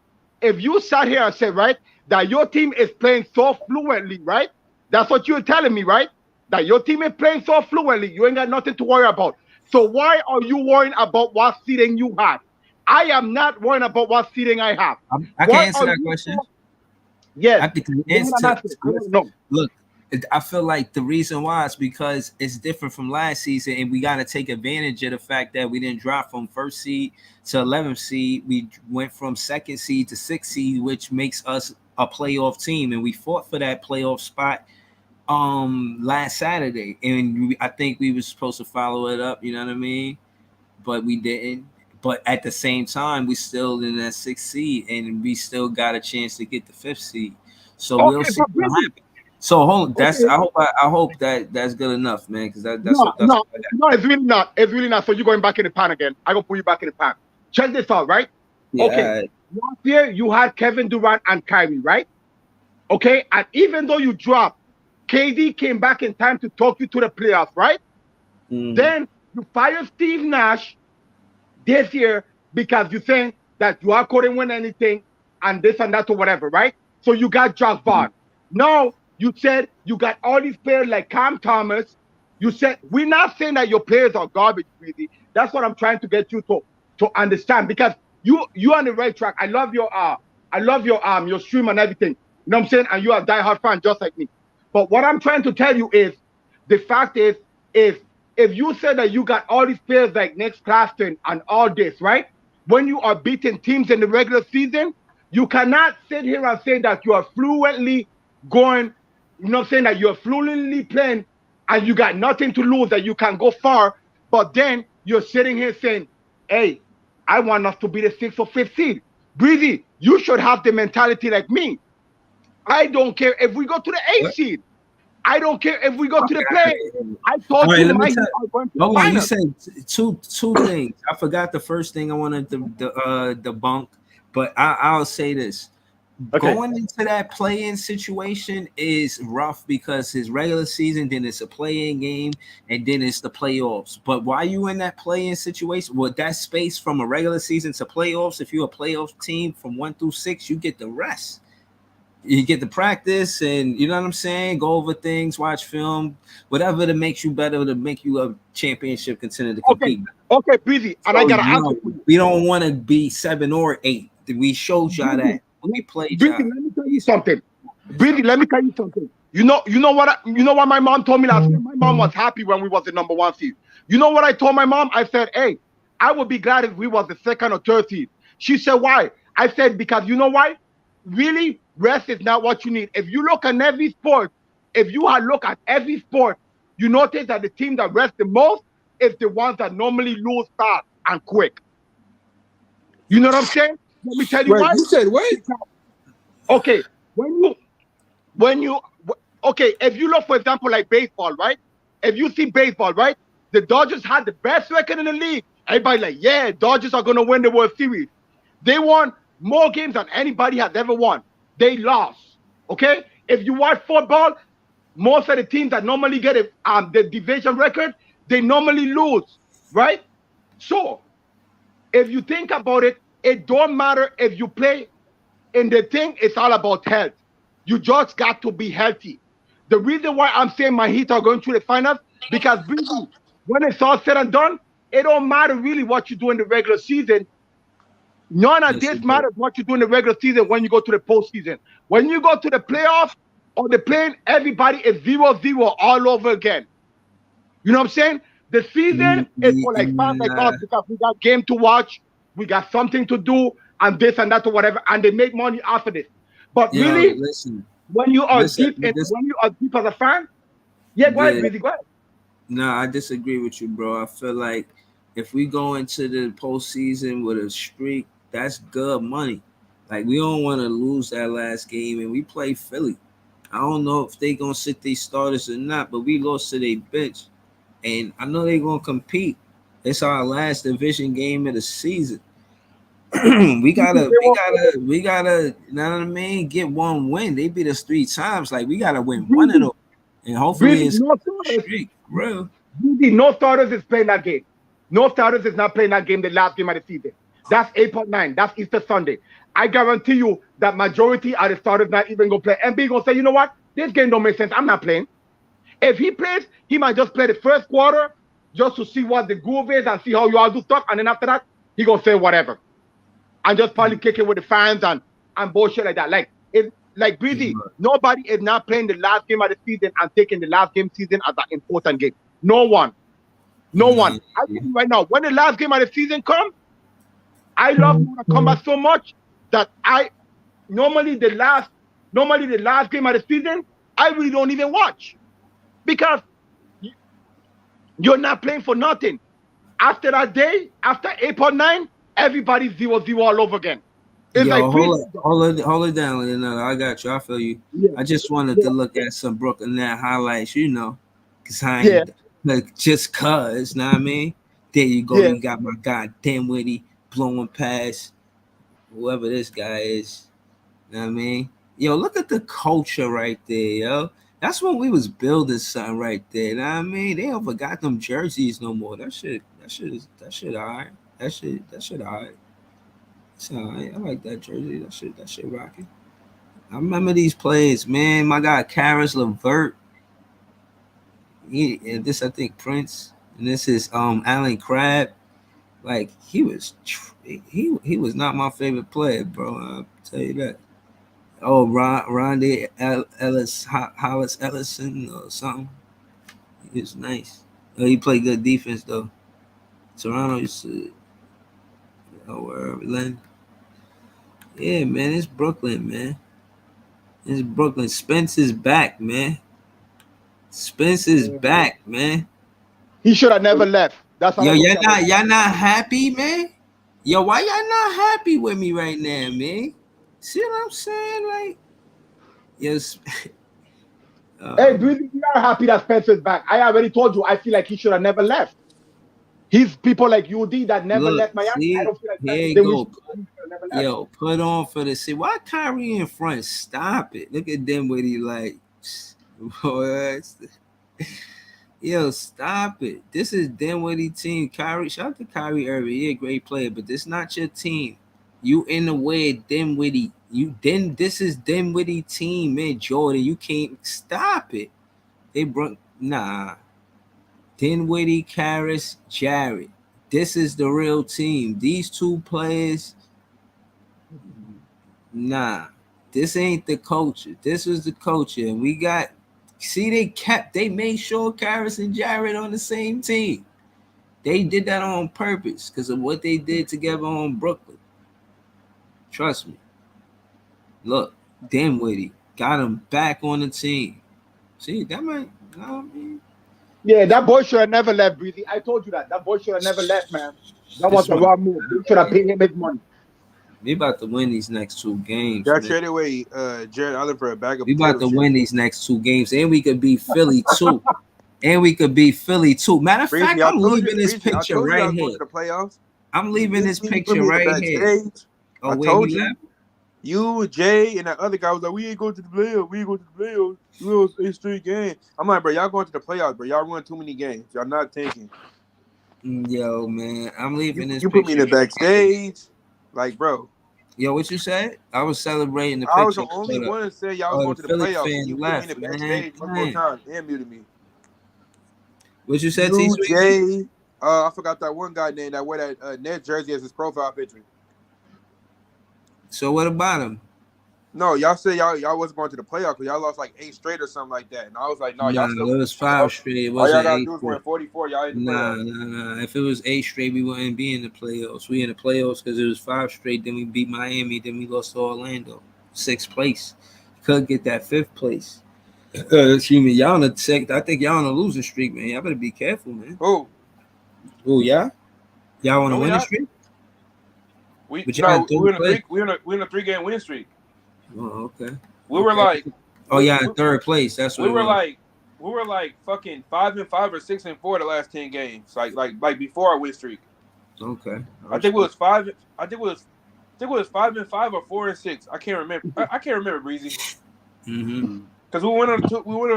here and said, right, that your team is playing so fluently, right? That's what you're telling me, right? That your team is playing so fluently, you ain't got nothing to worry about. So why are you worrying about what seeding you have? I am not worrying about what seeding I have. I can answer that question. Yes. I can answer. Look, I feel like the reason why is because it's different from last season, and we got to take advantage of the fact that we didn't drop from first seed to 11th seed. We went from second seed to 6th seed, which makes us a playoff team, and we fought for that playoff spot last Saturday, and I think we were supposed to follow it up. You know what I mean? But we didn't. But at the same time, we still in that 6th seed, and we still got a chance to get the 5th seed. So we'll see what happens. So hold. That's. Okay. I hope that's good enough, man. Because that's no, it's really not. It's really not. So you're going back in the pan again. I'm gonna put you back in the pan. Check this out, right? Yeah. Okay. Last year you had Kevin Durant and Kyrie, right? Okay, and even though you dropped, KD came back in time to talk you to the playoffs, right? Then you fired Steve Nash this year because you think that you couldn't win anything and this and that or whatever, right? So you got Josh Vaughn. Now you said you got all these players like Cam Thomas. You said we're not saying that your players are garbage, really. That's what I'm trying to get you to understand, because you on the right track. I love your stream and everything. You know what I'm saying? And you are a diehard fan just like me. But what I'm trying to tell you is the fact is if you said that you got all these players like Nick Claxton and all this, right? When you are beating teams in the regular season, you cannot sit here and say that you are fluently going. You know what I'm saying? That you're fluently playing and you got nothing to lose, that you can go far. But then you're sitting here saying, hey, I want us to be the 6th or 5th seed. Breezy, you should have the mentality like me. I don't care if we go to the 8th seed. I don't care if we go to the play. I told you you said two things. I forgot the first thing I wanted to debunk, but I'll say this. Okay. Going into that play-in situation is rough because his regular season, then it's a play-in game, and then it's the playoffs. But while you in that play-in situation, with that space from a regular season to playoffs, if you're a playoff team from 1 through 6, you get the rest. You get the practice, and you know what I'm saying? Go over things, watch film, whatever that makes you better, to make you a championship contender to compete. Okay, Breezy. And so, I got to answer you. We don't want to be 7 or 8. We showed y'all that. We played. Breezy, let me tell you something. Breezy, let me tell you something. You know what my mom told me last year? My mom was happy when we was the number 1 seed. You know what I told my mom? I said, hey, I would be glad if we was the 2nd or 3rd seed. She said, why? I said, because you know why? Really, rest is not what you need. If you look at every sport, you notice that the team that rests the most is the ones that normally lose fast and quick. You know what I'm saying? Let me tell you why. You said what? Okay, okay, if you look, for example, like baseball, right? If you see baseball, right? The Dodgers had the best record in the league. Everybody like, yeah, Dodgers are going to win the World Series. They won more games than anybody has ever won. They lost, okay? If you watch football, most of the teams that normally get the division record, they normally lose, right? So, if you think about it, it don't matter if you play in the thing, it's all about health. You just got to be healthy. The reason why I'm saying my Heat are going through the finals, because when it's all said and done, it don't matter really what you do in the regular season. None of this matters what you do in the regular season when you go to the postseason. When you go to the playoffs or the play-in, everybody is 0-0 all over again. You know what I'm saying? The season is for like fans like us because we got game to watch, we got something to do, and this and that or whatever, and they make money after this. But really, when you are deep as a fan, go ahead, Busy, go ahead. No, I disagree with you, bro. I feel like if we go into the postseason with a streak, that's good money. Like, we don't want to lose that last game, and we play Philly. I don't know if they gonna sit these starters or not, but we lost to their bench, and I know they gonna compete. It's our last division game of the season. we gotta, you know what I mean? Get one win. They beat us 3 times. Like, we gotta win one of them, and hopefully it's streak, bro. No starters is playing that game. No starters is not playing that game. The last game of the season. That's April 9. That's Easter Sunday. I guarantee you that majority of the starters not even gonna play. MB gonna say, you know what? This game don't make sense. I'm not playing. If he plays, he might just play the first quarter just to see what the groove is and see how you all do stuff. And then after that, he gonna say whatever. And just probably kick it with the fans and bullshit like that. Like Breezy, nobody is not playing the last game of the season and taking the last game season as an important game. No one. No one. I tell you right now, when the last game of the season comes, I love Mortal Kombat so much that normally the last game of the season, I really don't even watch. Because you're not playing for nothing. After that day, after April 9, everybody's 0-0 all over again. It's hold it down. I got you. I feel you. Yeah. I just wanted to look at some Brooklyn Net highlights, because I ain't just cuz, know what I mean? There you go. You got my guy Dinwiddie blowing past whoever this guy is. Know what I mean? Yo, look at the culture right there, yo. That's when we was building something right there. Know what I mean? They don't forgot them jerseys no more. That shit all right. That shit all right. It's all right. I like that jersey. That shit rocking. I remember these plays, man. My guy Karis LeVert. And this, I think, Prince. And this is Alan Crabb. Like, he was not my favorite player, bro. I'll tell you that. Oh, Rondae Hollis Ellison or something. He was nice. He played good defense though. Toronto used to wherever Lynn. Yeah, man, it's Brooklyn, man. It's Brooklyn. Spence is back, man. Spence is back, man. He should have never left. That's y'all not happy, man. Yo, why y'all not happy with me right now, man? See what I'm saying? Like, yes. Hey, Breezy, we are happy that Spencer's back. I already told you. I feel like he should have never left. He's people like UD that never left Miami. I don't feel like here you go. Yo, put on for the city. Why Kyrie in front? Stop it. Look at them with he like. Yo, stop it. This is Dinwiddie team. Kyrie, shout out to Kyrie Irving. He a great player, but this not your team. You in the way of Dinwiddie. This is Dinwiddie team, man. Jordan, you can't stop it. They brought Dinwiddie, Karis, Jarrett. This is the real team. These 2 players, this ain't the culture. This was the culture. And we got, they made sure Karis and Jarrett on the same team. They did that on purpose because of what they did together on Brooklyn. Trust me. Look, Dinwiddie got him back on the team. See, that might, I mean, Yeah, that boy should have never left, Breezy. I told you that. That boy should have never left, man. That was the wrong move. They should have paid him his money. We about to win these next 2 games. Got traded away Jared Allen for a bag of We about to win these next 2 games, and we could beat Philly too. Matter of fact, I'm leaving this picture right here. The playoffs. I'm leaving this picture right here. I told you. You, Jay, and that other guy was like, we ain't going to the playoffs. We ain't going to the playoffs. We lost 8 straight games. I'm like, bro, y'all going to the playoffs, bro. Y'all won too many games. Y'all not tanking. Yo, man, I'm leaving this you picture. You put me in the backstage. Like, bro. Yo, what you said? I was celebrating the picture. I was the only one that said y'all was going to the playoffs. You left, put me in the backstage multiple times and muted me. What you said, you, Jay, I forgot that one guy named that wore that Nets jersey as his profile picture. So what about him? No, y'all said y'all wasn't going to the playoffs because y'all lost like 8 straight or something like that. And I was like, no, y'all still. It was 5 straight. It wasn't all y'all got to 8 do is win 44. Y'all in the playoffs. Nah. If it was 8 straight, we wouldn't be in the playoffs. We in the playoffs because it was 5 straight. Then we beat Miami. Then we lost to Orlando. 6th place. Couldn't get that 5th place. Excuse me. Y'all on the second. I think y'all on a losing streak, man. Y'all better be careful, man. Oh, yeah. Y'all on a winning streak? We're in a 3-game winning streak. Oh, okay. We were like, in 3rd place. That's what we were like fucking 5-5 or 6-4 the last 10 games. Like before our win streak. Okay. I think it was 5. I think it was 5-5 or 4-6. I can't remember. I can't remember, Breezy. Mm-hmm. Because we went on a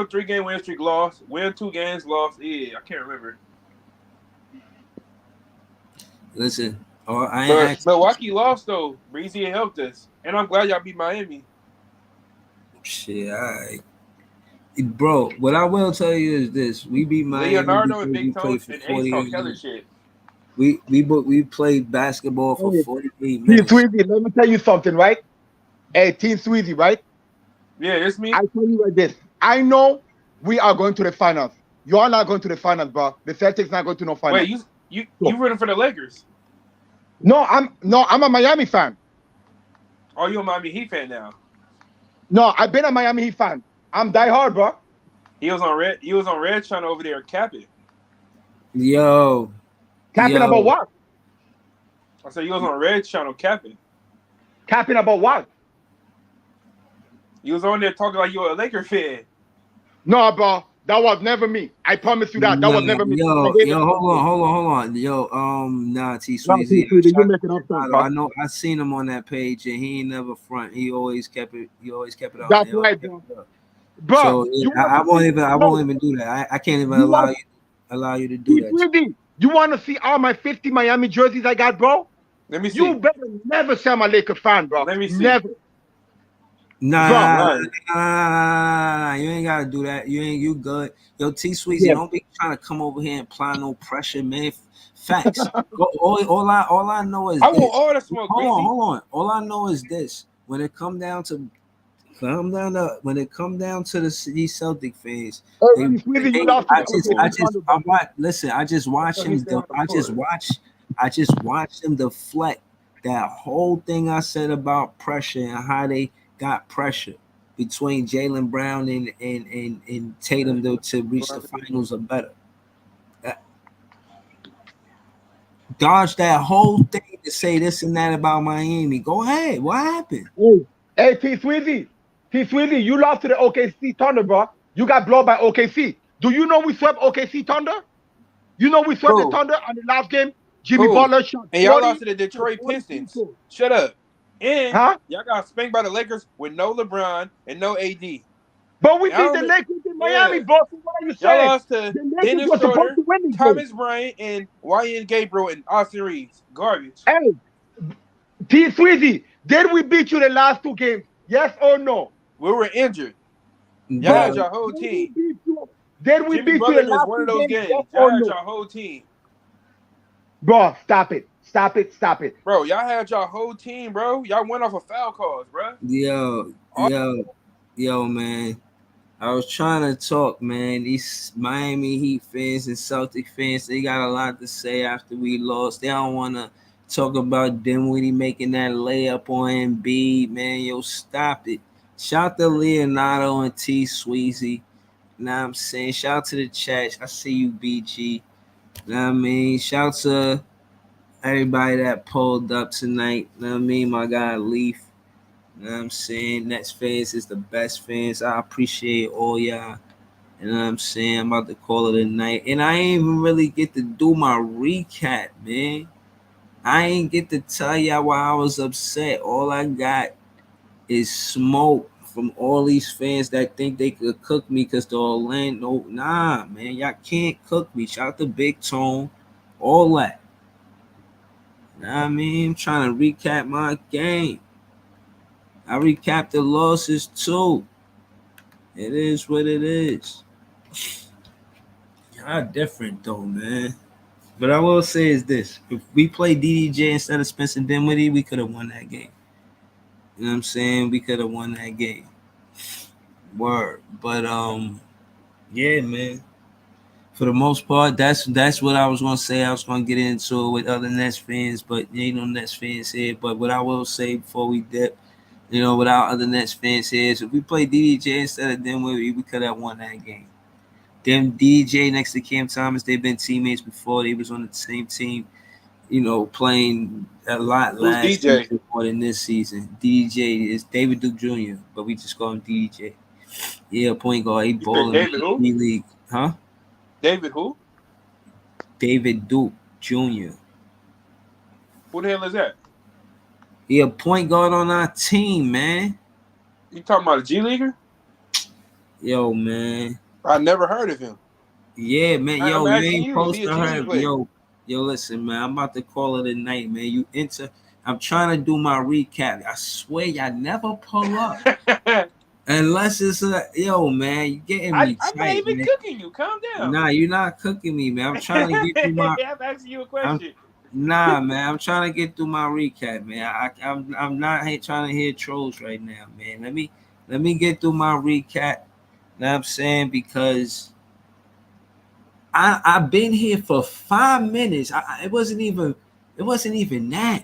3-game win streak, lost. Win 2 games, lost. Yeah, I can't remember. Listen. Milwaukee lost though. Breezy helped us, and I'm glad y'all beat Miami. Shit, bro. What I will tell you is this: we beat Miami. Leonardo and Big Tone and Ace Keller shit. We played basketball for 48 minutes. Team Sweezy, let me tell you something, right? Hey, Team Sweezy, right? Yeah, it's me. I tell you like this: I know we are going to the finals. You are not going to the finals, bro. The Celtics not going to no finals. Wait, you rooting for the Lakers? No, I'm a Miami fan. Oh, you a Miami Heat fan now? No, I've been a Miami Heat fan. I'm diehard, bro. He was on Red Channel over there capping. Yo. Capping about what? I said you was on Red Channel capping. Capping about what? You was on there talking like you were a Laker fan. No, bro. That was never me. I promise you that. That was never me. Yo, hold on. Yo, T Sweezy. I know I seen him on that page and he ain't never front. He always kept it on. That's right, bro. So I won't even do that. I can't even allow you to do that. You want to see all my 50 Miami jerseys I got, bro? Let me see. You better never say I'm a Laker fan, bro. Let me see. Never. Nah, you ain't gotta do that. You good. Yo, T Sweezy, don't be trying to come over here and apply no pressure, man. Facts. all I know is I want all the smoke. Hold on. All I know is this: when it come down to these Celtic fans, I just watched him deflect that whole thing I said about pressure and how they got pressure between Jaylen Brown and Tatum to reach the finals or better. Dodge that whole thing to say this and that about Miami. Go ahead. What happened? Hey, T Sweezy, you lost to the OKC Thunder, bro. You got blown by OKC. Do you know we swept OKC Thunder? You know we swept the Thunder on the last game. Jimmy Butler shot. And y'all lost to the Detroit Pistons. Shut up. And y'all got spanked by the Lakers with no LeBron and no AD. But we beat the Lakers in Miami, bro. What are you saying? Y'all lost to Dennis Schroeder, Thomas Bryant, and YN Gabriel and Austin Reeves. Garbage. Hey, T Sweezy, did we beat you the last 2 games? Yes or no? We were injured. Y'all had your whole team. Did we beat you the last one of those games? Yes y'all had your whole team. Bro, stop it. Bro, y'all had your whole team, bro. Y'all went off of foul calls, bro. Yo, man. I was trying to talk, man. These Miami Heat fans and Celtic fans, they got a lot to say after we lost. They don't want to talk about Dinwiddie making that layup on Embiid, man. Yo, stop it. Shout to Leonardo and T Sweezy. Nah, I'm saying shout out to the chat. I see you, BG. Nah, I mean, shout out to everybody that pulled up tonight. Nah, I mean, my guy Leaf. Nah, I'm saying Nets fans is the best fans. I appreciate all y'all. You know what I'm saying? I'm about to call it a night. And I ain't even really get to do my recap, man. I ain't get to tell y'all why I was upset. All I got is smoke from all these fans that think they could cook me because the Orlando. Nah, man, y'all can't cook me. Shout out to Big Tone, all that. You know what I mean? I'm trying to recap my game. I recapped the losses too. It is what it is. Y'all different though, man. But I will say is this: if we played DDJ instead of Spencer Dinwiddie, we could have won that game. You know what I'm saying? We could have won that game. Word. But yeah, man. For the most part, that's what I was gonna say. I was gonna get into it with other Nets fans, but ain't no Nets fans here. But what I will say before we dip, without other Nets fans here, is if we play DDJ instead of Dinwiddie, we could have won that game. Them DJ next to Cam Thomas, they've been teammates before. They was on the same team, playing a lot Who's last DJ? season more than this season. DJ is David Duke Jr., but we just call him DJ. Yeah, point guard. He balling David in who? the league. Huh? David who? David Duke Jr. Who the hell is that? He a point guard on our team, man. You talking about a G Leaguer? Yo, man. I never heard of him. Yeah, man. I'm Yo, you asking ain't you, is he supposed a to G League have. player? Yo, listen, man. I'm about to call it a night, man. I'm trying to do my recap. I swear, y'all never pull up. Unless it's man, you getting me I'm not tight, even man. cooking you. Calm down. Nah, you're not cooking me, man. I'm trying to get through my. I'm asking you a question. Nah, man. I'm trying to get through my recap, man. I'm not trying to hear trolls right now, man. Let me get through my recap. You know what I'm saying? Because I've been here for 5 minutes. It wasn't even that.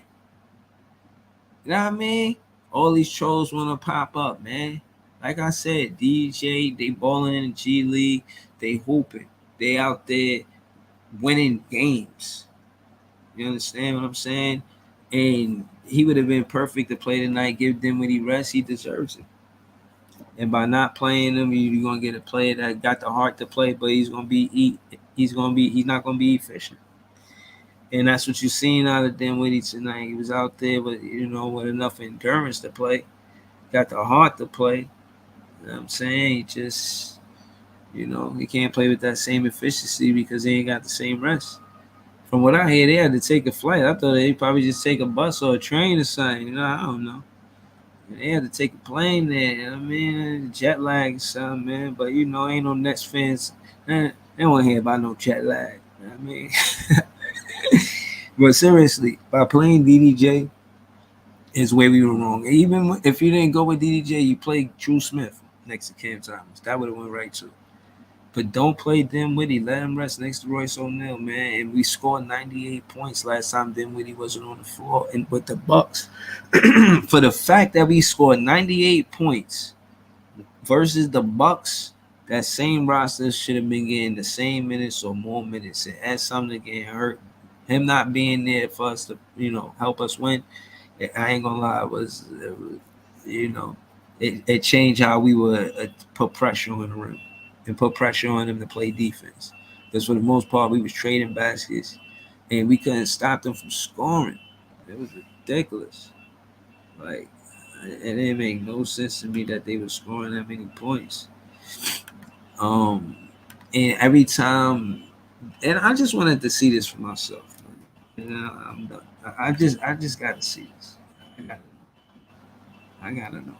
You know what I mean? All these trolls want to pop up, man. Like I said, DJ, they balling in the G League, they hooping, they out there winning games. You understand what I'm saying? And he would have been perfect to play tonight. Give Dinwiddie rest. He deserves it. And by not playing him, you're gonna get a player that got the heart to play, but he's not gonna be efficient. And that's what you're seeing out of Dinwiddie tonight. He was out there with enough endurance to play, got the heart to play. You know what I'm saying? He just he can't play with that same efficiency because he ain't got the same rest. From what I hear, they had to take a flight. I thought they'd probably just take a bus or a train or something. I don't know. They had to take a plane there. I mean, jet lag or something, man. But, ain't no Nets fans. They don't want to hear about no jet lag. I mean, but seriously, by playing DDJ is where we were wrong. Even if you didn't go with DDJ, you played Drew Smith next to Cam Thomas. That would have went right, too. But don't play Dinwiddie. Let him rest next to Royce O'Neal, man. And we scored 98 points last time Dinwiddie wasn't on the floor. And with the Bucks, for the fact that we scored 98 points versus the Bucks, that same roster should have been getting the same minutes or more minutes. And add something to get hurt. Him not being there for us to, help us win. I ain't gonna lie, it changed how we would put pressure on the rim. And put pressure on them to play defense. Because for the most part, we was trading baskets, and we couldn't stop them from scoring. It was ridiculous. Like, it didn't make no sense to me that they were scoring that many points. And every time, and I just wanted to see this for myself. I'm done. I just got to see this. I gotta know.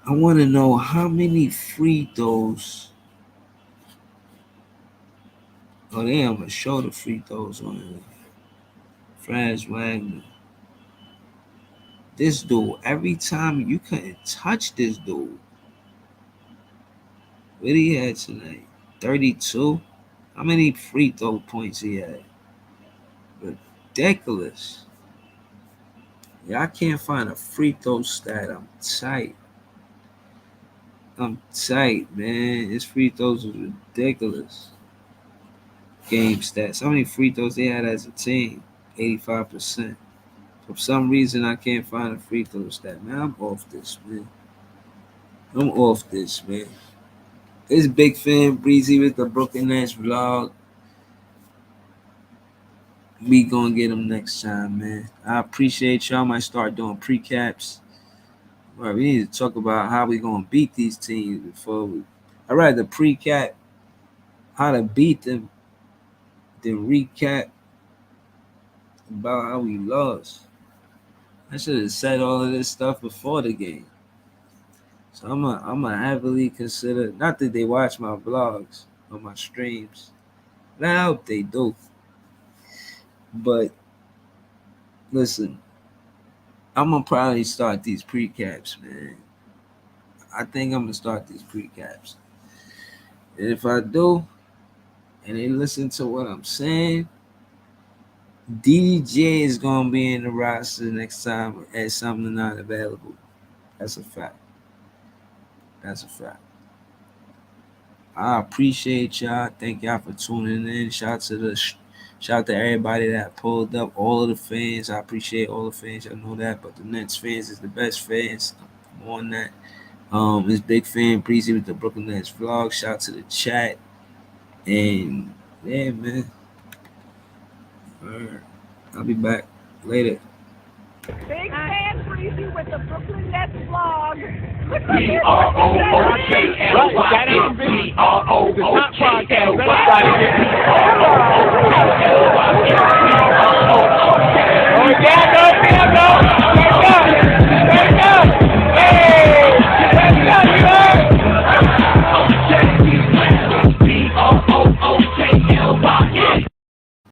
I want to know how many free throws. Oh, they have a show the free throws on it. Franz Wagner. This dude, every time you couldn't touch this dude. What he had tonight? 32? How many free throw points he had? Ridiculous. Yeah, I can't find a free throw stat. I'm tight. I'm tight, man. His free throws was ridiculous. Game stats. How many free throws they had as a team? 85%. For some reason, I can't find a free throw stat. Man, I'm off this, man. It's Big Fan Breezy with the Brooklyn Nets vlog. We gonna get them next time, man. I appreciate y'all. I might start doing pre-caps. All right, we need to talk about how we gonna beat these teams before we. I'd rather pre-cap how to beat them than recap about how we lost. I should have said all of this stuff before the game. So I'm a heavily consider. Not that they watch my vlogs or my streams, but I hope they do. But listen, I'm gonna probably start these pre-caps, man. I think I'm gonna start these pre-caps. And if I do, and they listen to what I'm saying, DJ is gonna be in the roster next time as something not available. That's a fact. I appreciate y'all. Thank y'all for tuning in. Shout out to everybody that pulled up. All of the fans. I appreciate all the fans. Y'all know that. But the Nets fans is the best fans. I'm on that. It's Big Fan Breezy with the Brooklyn Nets vlog. Shout out to the chat. And yeah, man. All right. I'll be back later. Big Fan Breezy with the Brooklyn Nets vlog. B-R-O-O-K-L-Y-B-R-O-O-K-L-Y.